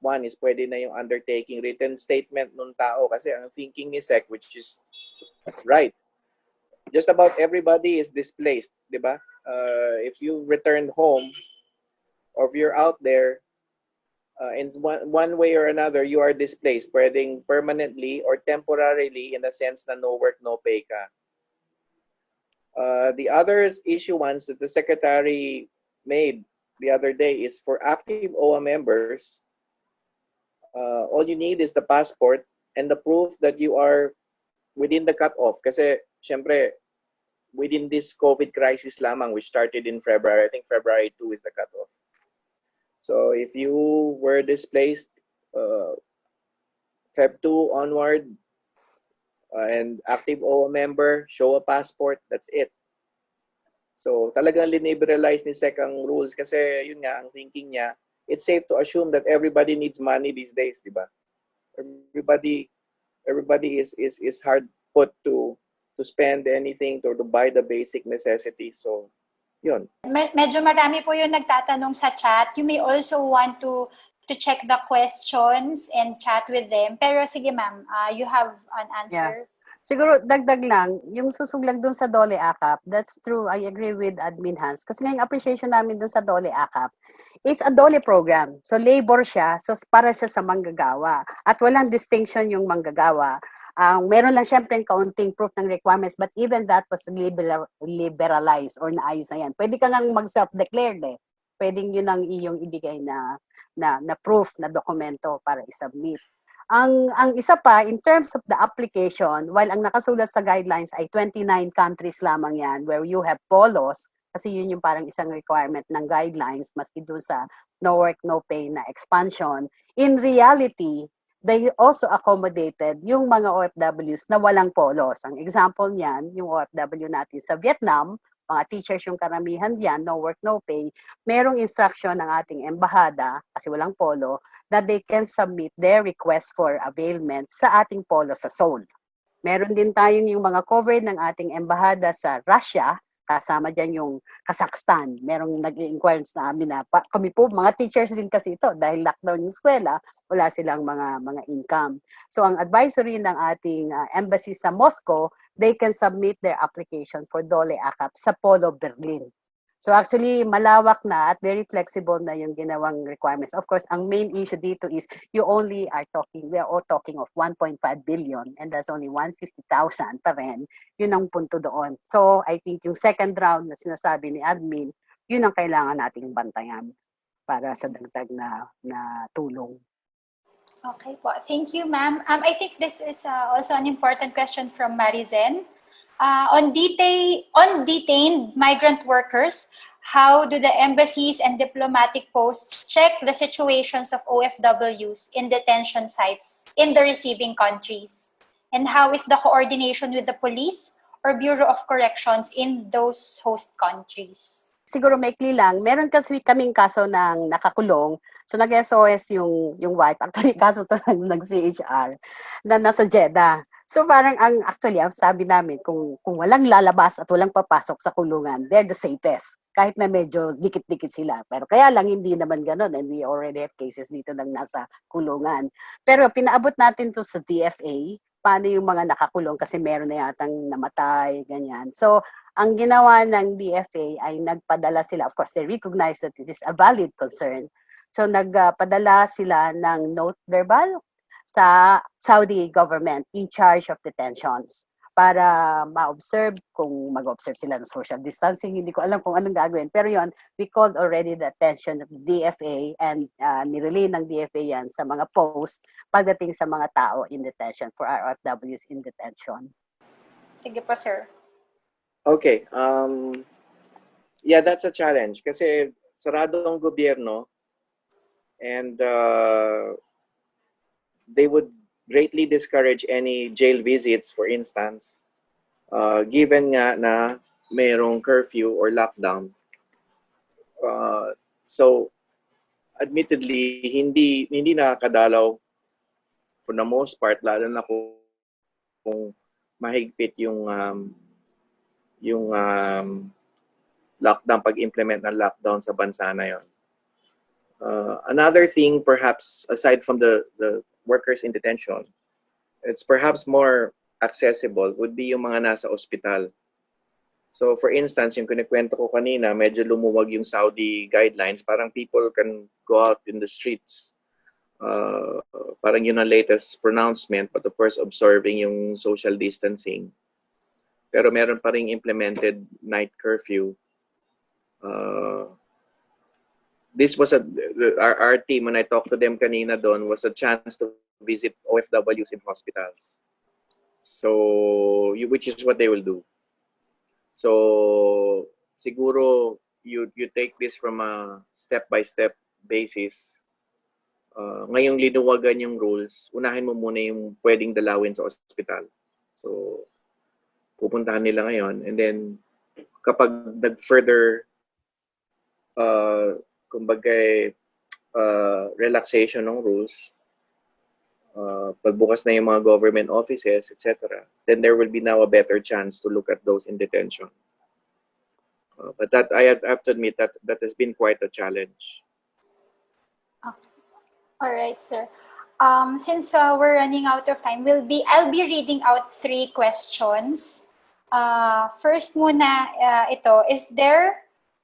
one is pwede na yung undertaking written statement ng tao kasi ang thinking ni SEC, which is right, just about everybody is displaced, di ba? If you returned home or if you're out there, in one way or another, you are displaced, pwedeng permanently or temporarily in the sense na no work, no pay ka. The other issue ones that the secretary made the other day is for active OWA members, all you need is the passport and the proof that you are within the cutoff. Kasi, syempre, within this COVID crisis lamang, which started in February, I think February 2 is the cutoff. So, if you were displaced, Feb 2 onward, and active OWA member, show a passport, that's it. So, talagang liberalize ni SEC ang rules kasi yun nga, ang thinking niya, it's safe to assume that everybody needs money these days, di ba? Everybody is hard put to spend anything to buy the basic necessities. So, yun. Medyo marami po yung nagtatanong sa chat. You may also want to check the questions and chat with them. Pero sige ma'am, you have an answer. Yeah. Siguro, dagdag lang, yung susuglag dun sa DOLE ACAP, that's true, I agree with Admin Hans. Kasi nga yung appreciation namin dun sa DOLE ACAP, it's a DOLE program. So, labor siya, so para siya sa manggagawa. At walang distinction yung manggagawa. Meron lang syempre kaunting proof ng requirements, but even that was liberalized or naayos na yan. Pwede ka ngang mag-self-declared eh. Pwedeng yun ang iyong ibigay na proof, na dokumento para isubmit. Ang isa pa, in terms of the application, while ang nakasulat sa guidelines ay 29 countries lamang yan where you have polos, kasi yun yung parang isang requirement ng guidelines, maski doon sa no work, no pay na expansion. In reality, they also accommodated yung mga OFWs na walang polos. Ang example niyan, yung OFW natin sa Vietnam, mga teachers yung karamihan diyan, no work, no pay, merong instruction ng ating embahada, kasi walang polo, that they can submit their request for availment sa ating polo sa Seoul. Meron din tayong yung mga covered ng ating embahada sa Russia, kasama dyan yung Kazakhstan. Merong nag-inquire sa amin na kami po, mga teachers din kasi ito, dahil lockdown yung eskwela, wala silang mga income. So ang advisory ng ating embassy sa Moscow, they can submit their application for DOLE ACAP sa Polo Berlin. So actually, malawak na at very flexible na yung ginawang requirements. Of course, ang main issue dito is we are all talking of 1.5 billion and that's only 150,000 pa rin. Yun ang punto doon. So I think yung second round na sinasabi ni admin, yun ang kailangan nating bantayan para sa dagdag na tulong. Okay po. Thank you, ma'am. I think this is also an important question from Marizen. On detained migrant workers, how do the embassies and diplomatic posts check the situations of OFWs in detention sites in the receiving countries? And how is the coordination with the police or Bureau of Corrections in those host countries? Siguro maikli lang, meron kasi kaming kaso ng nakakulong. So nag-SOS yung wife, actually kaso to nag-CHR na nasa Jeddah. So parang ang sabi namin, kung walang lalabas at walang papasok sa kulungan, they're the safest. Kahit na medyo dikit-dikit sila. Pero kaya lang hindi naman ganun and we already have cases dito ng nasa kulungan. Pero pinaabot natin to sa DFA, paano yung mga nakakulong kasi meron na yatang namatay, ganyan. So ang ginawa ng DFA ay nagpadala sila, of course they recognize that it is a valid concern. So nagpadala sila ng note verbal sa Saudi government in charge of detentions para ma-observe kung mag-observe sila ng social distancing. Hindi ko alam kung anong gagawin. Pero yon, we called already the attention of DFA and nirelay ng DFA yan sa mga posts pagdating sa mga tao in detention for our OFWs in detention. Sige po, sir. Okay. Yeah, that's a challenge kasi sarado ang gobyerno and they would greatly discourage any jail visits, for instance, given nga na mayroong curfew or lockdown. So, admittedly, hindi nakakadalaw for the most part, lalo na kung mahigpit yung lockdown, pag-implement ng lockdown sa bansa na yon. Another thing, perhaps, aside from the workers in detention, it's perhaps more accessible would be yung mga nasa ospital. So, for instance, yung kinikwento ko kanina, medyo lumuwag yung Saudi guidelines. Parang people can go out in the streets. Parang yun ang latest pronouncement, but of course, observing yung social distancing. Pero meron pa ring implemented night curfew. This was our team, when I talked to them kanina doon, was a chance to visit OFWs in hospitals. So, which is what they will do. So, siguro, you take this from a step-by-step basis. Ngayong linuwagan yung rules, unahin mo muna yung pwedeng dalawin sa ospital. So, pupuntahan nila ngayon. And then, kapag nag-further kumbaga relaxation ng rules, pagbukas na yung mga government offices, etc., then there will be now a better chance to look at those in detention. But that I have to admit that has been quite a challenge. All right, sir. Since we're running out of time, I'll be reading out 3 questions. First muna, ito,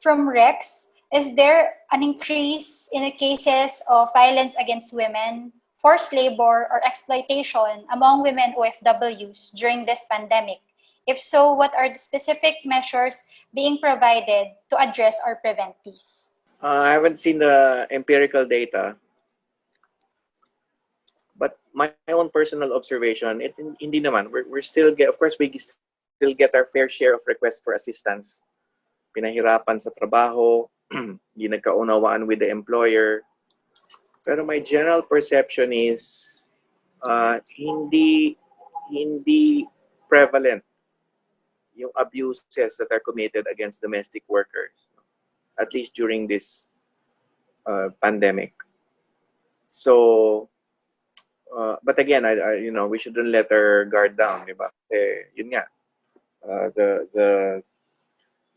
from Rex, is there an increase in the cases of violence against women, forced labor, or exploitation among women OFWs during this pandemic? If so, what are the specific measures being provided to address or prevent these? I haven't seen the empirical data, but my own personal observation, it's hindi naman. We're still of course, we still get our fair share of requests for assistance. Pinahirapan sa trabaho, hindi nagkaunawaan with the employer. Pero my general perception is hindi prevalent yung abuses that are committed against domestic workers, at least during this pandemic. So, but again, we shouldn't let our guard down, diba? Yun nga,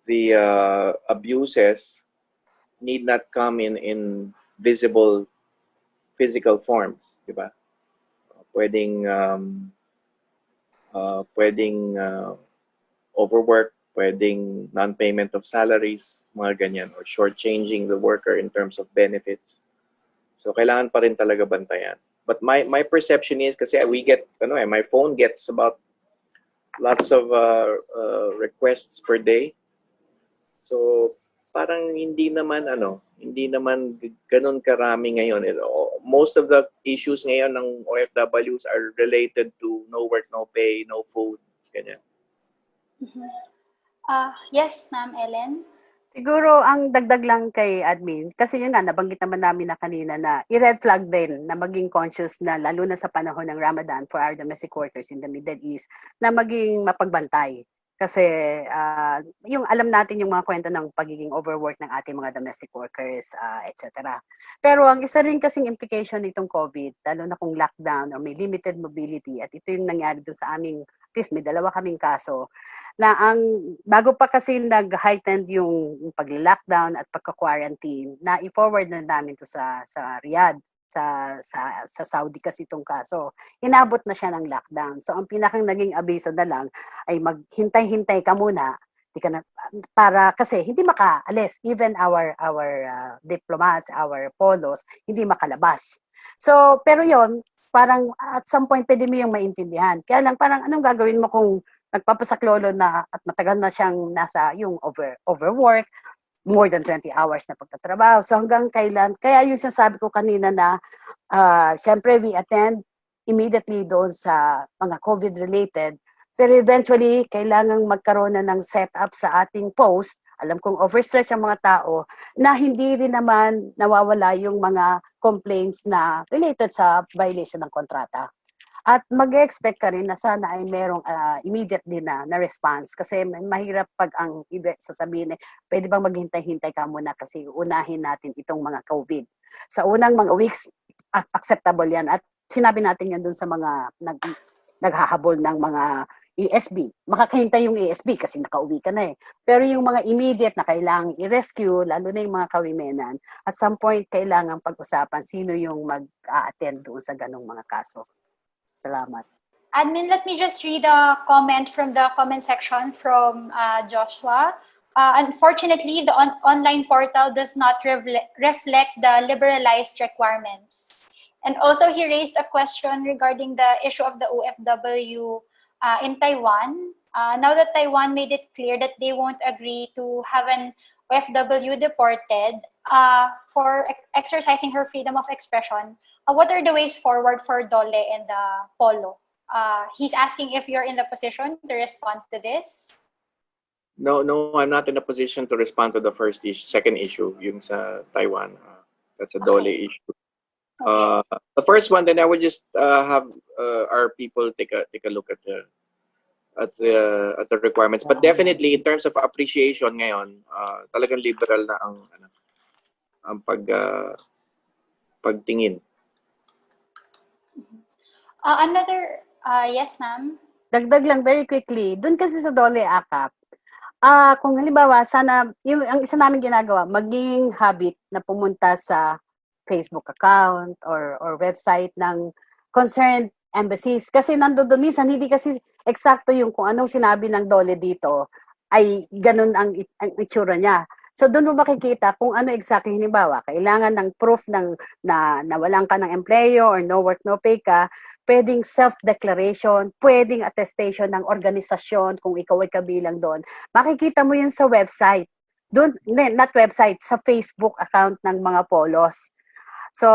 the abuses need not come in visible physical forms, diba? Pwedeng overwork, pwedeng non-payment of salaries, mga ganyan, or shortchanging the worker in terms of benefits. So kailangan pa rin talaga bantayan. But my perception is, kasi we get, my phone gets about lots of requests per day. So parang hindi naman ganun karami ngayon. Most of the issues ngayon ng OFWs are related to no work, no pay, no food, ganyan. Yes, Ma'am Ellen. Siguro ang dagdag lang kay admin, kasi yun nga, nabanggit naman namin na kanina na i-red flag din na maging conscious na lalo na sa panahon ng Ramadan for our domestic workers in the Middle East na maging mapagbantay. Kasi yung alam natin yung mga kwento ng pagiging overwork ng ating mga domestic workers, etc. Pero ang isa rin kasing implication nitong COVID, lalo na kung lockdown o may limited mobility, at ito yung nangyari doon sa aming, at least may 2 kaming kaso, na ang bago pa kasi nag-heightened yung pag-lockdown at pagka-quarantine, na i-forward na namin to sa Riyadh, sa Saudi kasi itong kaso. Inabot na siya ng lockdown. So ang pinakang naging abiso na lang ay maghintay-hintay ka muna, para kasi hindi makaalis, even our diplomats, our polos, hindi makalabas. So pero yon, parang at some point pwede mo yung maintindihan. Kaya lang parang anong gagawin mo kung nagpapasaklolo na at matagal na siyang nasa yung overwork, more than 20 hours na pagtatrabaho. So hanggang kailan, kaya yung sinasabi ko kanina na syempre we attend immediately doon sa mga COVID-related, pero eventually kailangang magkaroon na ng setup sa ating post. Alam kong overstretch ang mga tao na hindi rin naman nawawala yung mga complaints na related sa violation ng kontrata. At mag-expect ka rin na sana ay merong immediate din na response. Kasi mahirap pag ang sasabihin pwede bang maghintay-hintay ka muna kasi unahin natin itong mga COVID. Sa unang mga weeks, acceptable yan. At sinabi natin yan dun sa mga naghahabol ng mga ESB. Makakahintay yung ESB kasi nakauwi ka na eh. Pero yung mga immediate na kailangang i-rescue, lalo na yung mga kawimenan, at some point kailangang pag-usapan sino yung mag-a-attend doon sa ganong mga kaso. Salamat. Admin, let me just read a comment from the comment section from Joshua. Unfortunately, the online portal does not reflect the liberalized requirements. And also, he raised a question regarding the issue of the OFW in Taiwan. Now that Taiwan made it clear that they won't agree to have an OFW deported for exercising her freedom of expression, what are the ways forward for Dole and Polo? He's asking if you're in the position to respond to this. No, I'm not in a position to respond to the second issue, yung sa Taiwan. That's a Dole issue. Okay. The first one, then I will just have our people take a look at the requirements. But definitely, in terms of appreciation ngayon, talagang liberal na ang pagtingin. Yes, ma'am. Dagdag lang very quickly. Doon kasi sa Dole AKAP, kung halimbawa, sana, ang isa namin ginagawa, maging habit na pumunta sa Facebook account or website ng concerned embassies. Kasi nandoon minsan, hindi kasi eksakto yung kung anong sinabi ng Dole dito, ay ganun ang itsura niya. So doon mo makikita kung ano exactly, halimbawa, kailangan ng proof na nawalan ka ng empleyo or no work, no pay ka, pwedeng self-declaration, pwedeng attestation ng organisasyon kung ikaw ay kabilang doon. Makikita mo yun sa website. Doon, not website, sa Facebook account ng mga polos. So,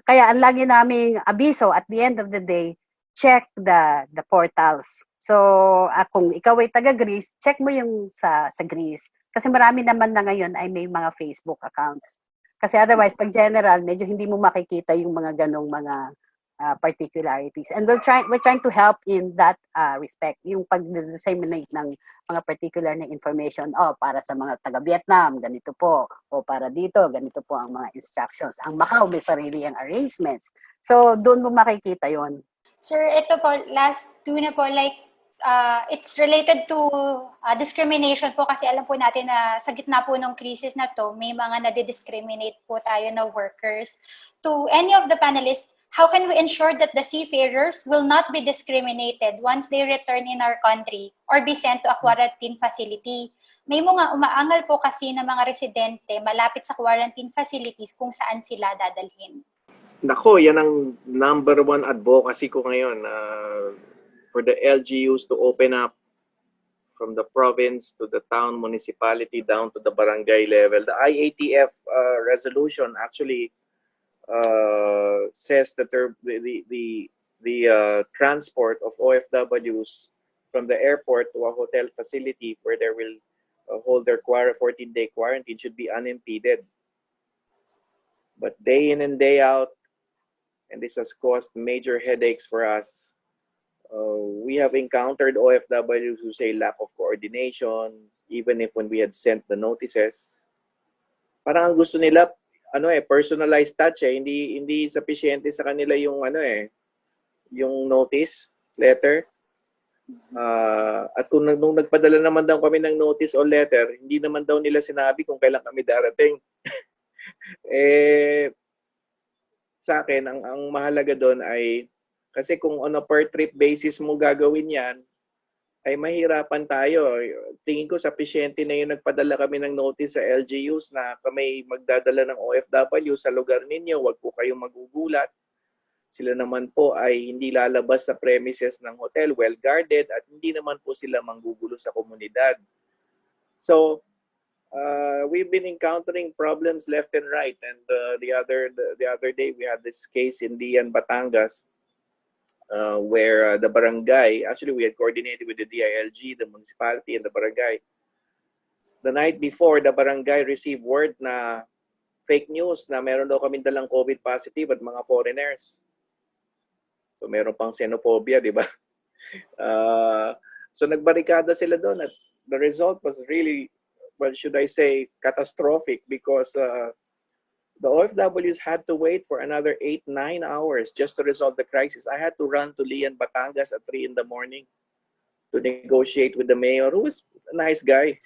kaya ang lagi naming abiso at the end of the day, check the portals. So, kung ikaw ay taga-Greece, check mo yung sa Greece. Kasi marami naman na ngayon ay may mga Facebook accounts. Kasi otherwise, pag general, medyo hindi mo makikita yung mga ganong mga particularities. And we're trying to help in that respect. Yung pag-disseminate ng mga particular na information. Para sa mga taga-Vietnam, ganito po. O para dito, ganito po ang mga instructions. Ang Macau, may sarili ang arrangements. So, doon mo makikita yon. Sir, ito po, last two na po, like, it's related to discrimination po kasi alam po natin na sa gitna po ng crisis na to, may mga nade-discriminate po tayo na workers. To any of the panelists, how can we ensure that the seafarers will not be discriminated once they return in our country or be sent to a quarantine facility? May mga umaangal po kasi na mga residente malapit sa quarantine facilities kung saan sila dadalhin. Nako, yan ang number one advocacy ko ngayon for the LGUs to open up from the province to the town, municipality, down to the barangay level. The IATF resolution actually says that the transport of OFWs from the airport to a hotel facility where they will hold their 14-day quarantine should be unimpeded. But day in and day out, and this has caused major headaches for us. We have encountered OFWs who say lack of coordination, even if when we had sent the notices. Parang ang gusto nila, personalized touch hindi sufficiente sa kanila yung yung notice letter. At kung nung nagpadala naman daw kami ng notice o letter, hindi naman daw nila sinabi kung kailan kami darating. Sa akin, ang mahalaga doon ay, kasi kung on a per trip basis mo gagawin yan, ay mahirapan tayo. Tingin ko sufficiente na yung nagpadala kami ng notice sa LGUs na kami magdadala ng OFW sa lugar ninyo, wag po kayong magugulat. Sila naman po ay hindi lalabas sa premises ng hotel, well guarded, at hindi naman po sila manggugulo sa komunidad. So we've been encountering problems left and right. And the other day we had this case in Dian, Batangas, where the barangay, actually we had coordinated with the DILG, the municipality, and the barangay. The night before, the barangay received word na fake news na meron daw kaming dalang COVID positive at mga foreigners. So meron pang xenophobia, di ba? So nagbarikada sila doon at the result was really, well, should I say, catastrophic, because the OFWs had to wait for another 8-9 hours just to resolve the crisis. I had to run to Lian, Batangas at 3 in the morning to negotiate with the mayor, who was a nice guy.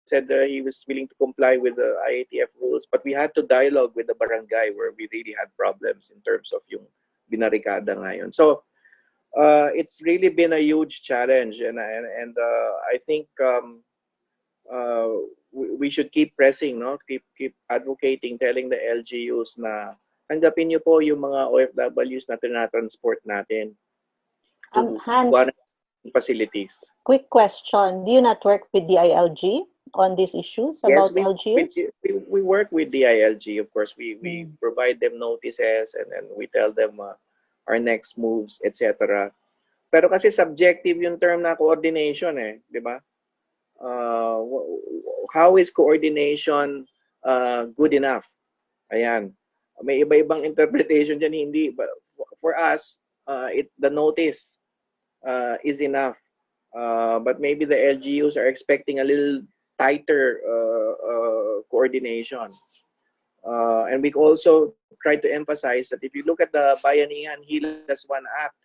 Said he was willing to comply with the IATF rules, but we had to dialogue with the barangay where we really had problems in terms of yung binarikada ngayon. So it's really been a huge challenge, and I think we should keep pressing, no? Keep advocating, telling the LGUs na tanggapin niyo po yung mga OFWs na tinatransport natin to Hans, facilities. quick question. Do you not work with the ILG on these issues about LGUs? We work with the ILG, of course. We provide them notices, and then we tell them our next moves, etc. Pero kasi subjective yung term na coordination, di ba? How is coordination good enough? Ayan. May iba-ibang interpretation dyan, hindi. But for us, the notice is enough. But maybe the LGUs are expecting a little tighter coordination. And we also try to emphasize that if you look at the Bayanihan Hilas 1 Act,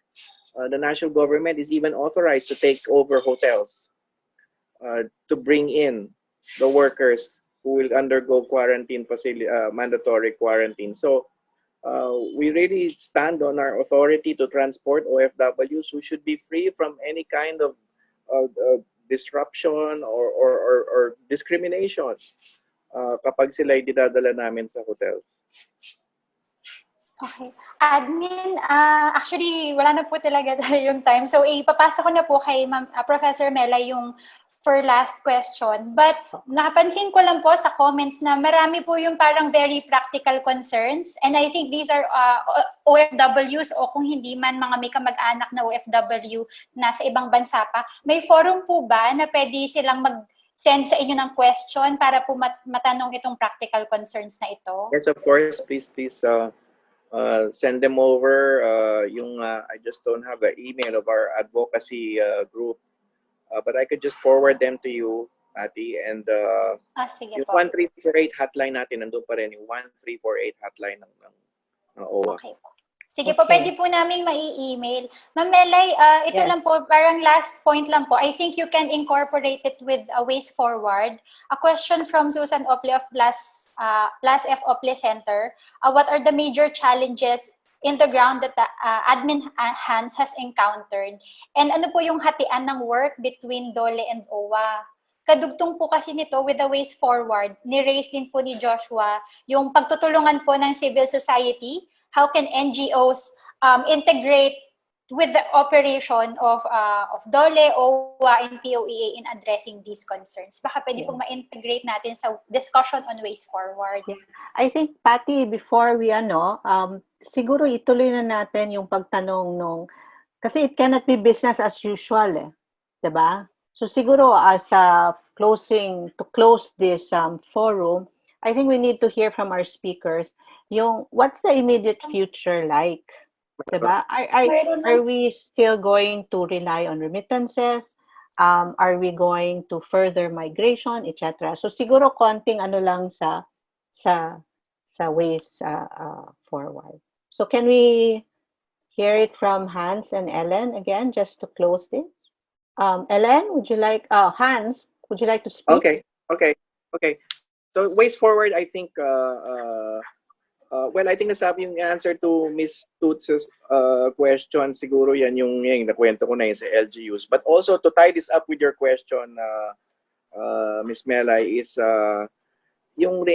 the national government is even authorized to take over hotels to bring in the workers who will undergo quarantine facility, mandatory quarantine. So we really stand on our authority to transport OFWs who should be free from any kind of disruption or discrimination kapag sila dinadala namin sa hotels. Okay. Admin, actually, wala na po talaga yung time. So, ipapasa ko na po kay Professor Mela yung for last question. But napansin ko lang po sa comments na marami po yung parang very practical concerns. And I think these are OFWs o kung hindi man mga may kamag-anak na OFW na sa ibang bansa pa. May forum po ba na pwede silang mag-send sa inyo ng question para po matanong itong practical concerns na ito? Yes, of course. Please send them over. I just don't have the email of our advocacy group. But I could just forward them to you, Patty. And sige yung po. 1348 hotline natin, nandun pa rin yung 1348 hotline ng OWA. Okay po. Sige po, pwede po namin mai-email. Ma'am Melay, ito Yes. lang po, parang last point lang po. I think you can incorporate it with a ways forward. A question from Susan Ople of Plus F Ople Center. What are the major challenges in the ground that the admin Hans has encountered? And ano po yung hatian ng work between DOLE and OWA? Kadugtong po kasi nito with the ways forward, ni-raise din po ni Joshua yung pagtutulungan po ng civil society. How can NGOs integrate with the operation of DOLE, OWA, and POEA in addressing these concerns? Baka pwede pong ma-integrate natin sa discussion on ways forward. Yeah. I think, Patty, before we siguro ituloy na natin yung pagtanong kasi it cannot be business as usual, diba? So siguro as to close this forum, I think we need to hear from our speakers what's the immediate future like, diba? Are we still going to rely on remittances? Are we going to further migration, etc.? So siguro konting lang sa ways forward. So can we hear it from Hans and Ellen again, just to close this? Ellen, would you like, Hans, would you like to speak? Okay. So ways forward, I think, I think nasabi yung answer to Miss Toots' question, siguro yan yung nakwento ko na yun sa LGUs. But also, to tie this up with your question, Miss Melay, is yung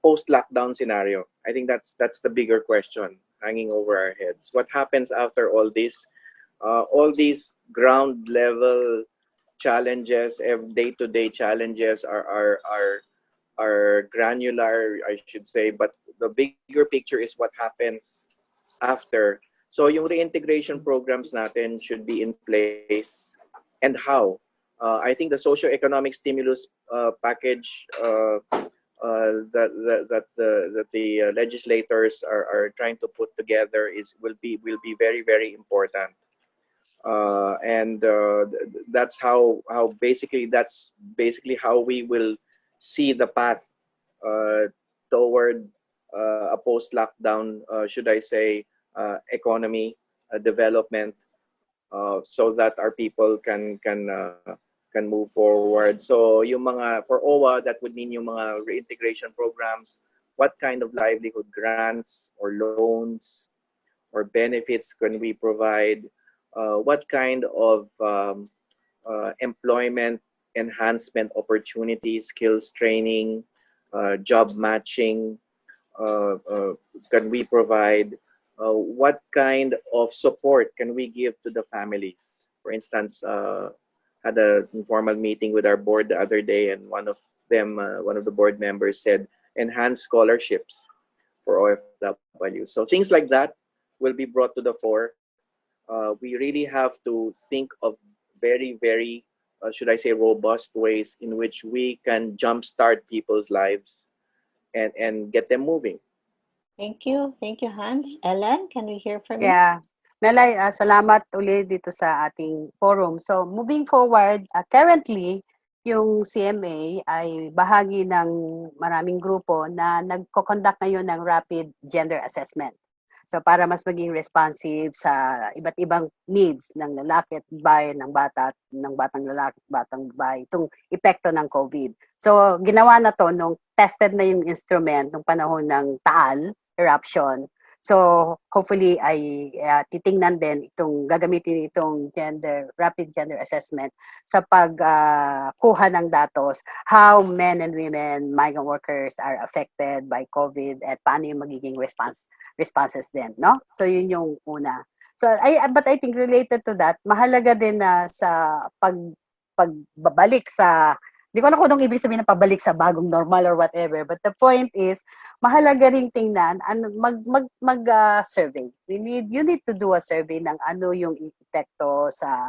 post-lockdown scenario. I think that's the bigger question. hanging over our heads. What happens after all this? All these ground level challenges, day-to-day challenges are granular, I should say, but the bigger picture is what happens after. So yung reintegration programs natin should be in place, and how. I think the socio-economic stimulus package that the legislators are trying to put together will be very, very important. And that's how basically how we will see the path toward a post lockdown, should I say, economy development, so that our people can move forward. So yung mga for OWA, that would mean yung mga reintegration programs, what kind of livelihood grants or loans or benefits can we provide, what kind of employment enhancement opportunities, skills training, job matching can we provide, what kind of support can we give to the families. For instance, had an informal meeting with our board the other day, and one of the board members said, enhance scholarships for OFW. So things like that will be brought to the fore. We really have to think of very, very, should I say, robust ways in which we can jumpstart people's lives and get them moving. Thank you. Thank you, Hans. Ellen, can we hear from you? Yeah. Melay, salamat ulit dito sa ating forum. So, moving forward, currently, yung CMA ay bahagi ng maraming grupo na nagko-conduct ngayon ng rapid gender assessment. So, para mas maging responsive sa iba't ibang needs ng lalaki at babae, ng bata, ng batang lalaki at batang babae, itong epekto ng COVID. So, ginawa na to nung tested na yung instrument nung panahon ng Taal eruption. So, hopefully ay titingnan din gagamitin itong rapid gender assessment sa pagkuha ng datos, how men and women, migrant workers are affected by COVID at paano yung magiging responses din, no? So, yun yung una. So, but I think related to that, mahalaga din na sa pagbabalik sa hindi ko alam kung anong ibig sabihin ng pabalik sa bagong normal or whatever. But the point is, mahalaga ring tingnan, survey. You need to do a survey ng ano yung epekto sa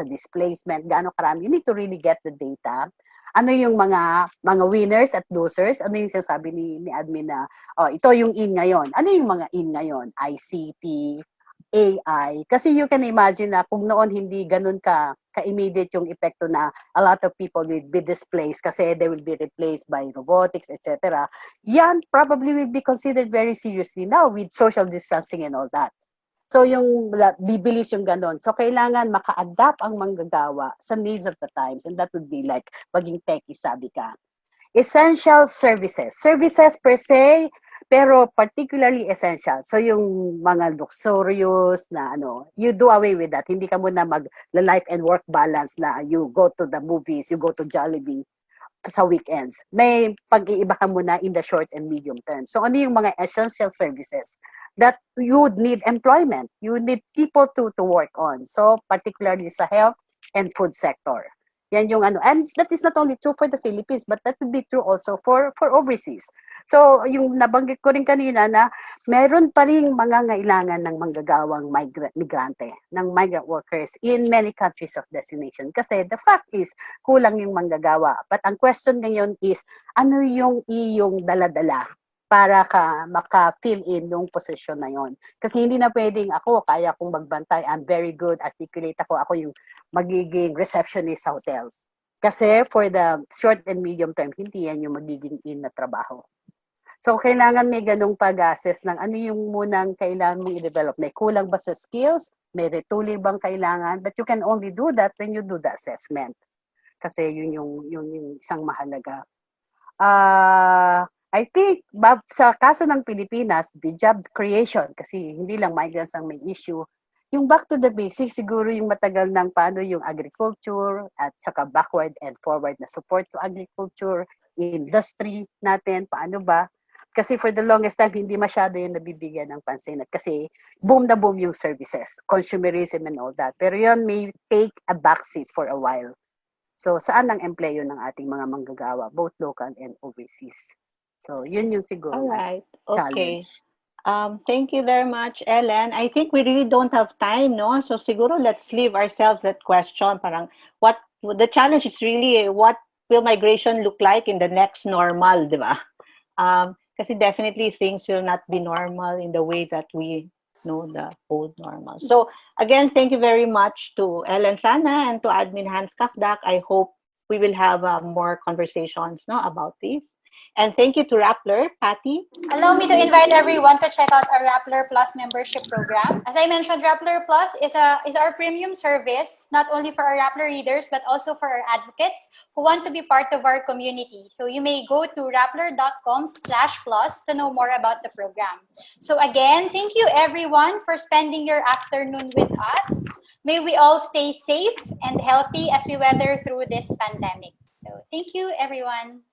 displacement, gaano karami. You need to really get the data. Ano yung mga winners at losers? Ano yung sinasabi ni admin na, ito yung in ngayon. Ano yung mga in ngayon? ICT, AI. Kasi you can imagine na kung noon hindi ganun ka-immediate yung epekto na a lot of people will be displaced kasi they will be replaced by robotics, etc. Yan probably will be considered very seriously now with social distancing and all that. So yung bibilis yung ganun. So kailangan maka-adapt ang manggagawa sa needs of the times, and that would be like maging techie, sabi ka. Essential services. Services per se, pero particularly essential. So yung mga luxurious na you do away with that. Hindi ka muna mag-life and work balance na you go to the movies, you go to Jollibee sa weekends. May pag-iiba ka muna in the short and medium term. So ano yung mga essential services that you would need employment. You need people to work on. So particularly sa health and food sector. Yan yung and that is not only true for the Philippines, but that would be true also for overseas. So, yung nabanggit ko rin kanina na meron pa rin mga ngailangan ng manggagawang migrante, ng migrant workers in many countries of destination. Kasi the fact is, kulang yung manggagawa. But ang question ngayon is, ano yung iyong dala-dala para ka maka-fill in yung position na yon? Kasi hindi na pwedeng ako, kaya kong magbantay, I'm very good, articulate ako yung magiging receptionist sa hotels. Kasi for the short and medium term, hindi yan yung magiging in na trabaho. So, kailangan may ganong pag-assess ng ano yung munang kailangan mong i-develop. May kulang ba sa skills? May retooling bang kailangan? But you can only do that when you do the assessment. Kasi yun yung isang mahalaga. I think, sa kaso ng Pilipinas, the job creation, kasi hindi lang migrants ang may issue, yung back to the basics, siguro yung matagal ng paano yung agriculture at saka backward and forward na support to agriculture, industry natin, paano ba? Kasi for the longest time, hindi masyado yung nabibigyan ng pansin. At kasi boom na boom yung services, consumerism and all that. Pero yun may take a backseat for a while. So, saan ang empleyo ng ating mga manggagawa, both local and overseas? So, yun yung siguro All right. challenge. Okay. Thank you very much, Ellen. I think we really don't have time, no? So siguro let's leave ourselves that question. Parang what the challenge is really what will migration look like in the next normal, di ba? Kasi definitely things will not be normal in the way that we know the old normal. So again, thank you very much to Ellen Sana and to Admin Hans Kakdak. I hope we will have more conversations, no, about this. And thank you to Rappler, Patty. Allow me to invite everyone to check out our Rappler Plus membership program. As I mentioned, Rappler Plus is our premium service, not only for our Rappler readers, but also for our advocates who want to be part of our community. So you may go to rappler.com/plus to know more about the program. So again, thank you everyone for spending your afternoon with us. May we all stay safe and healthy as we weather through this pandemic. So thank you, everyone.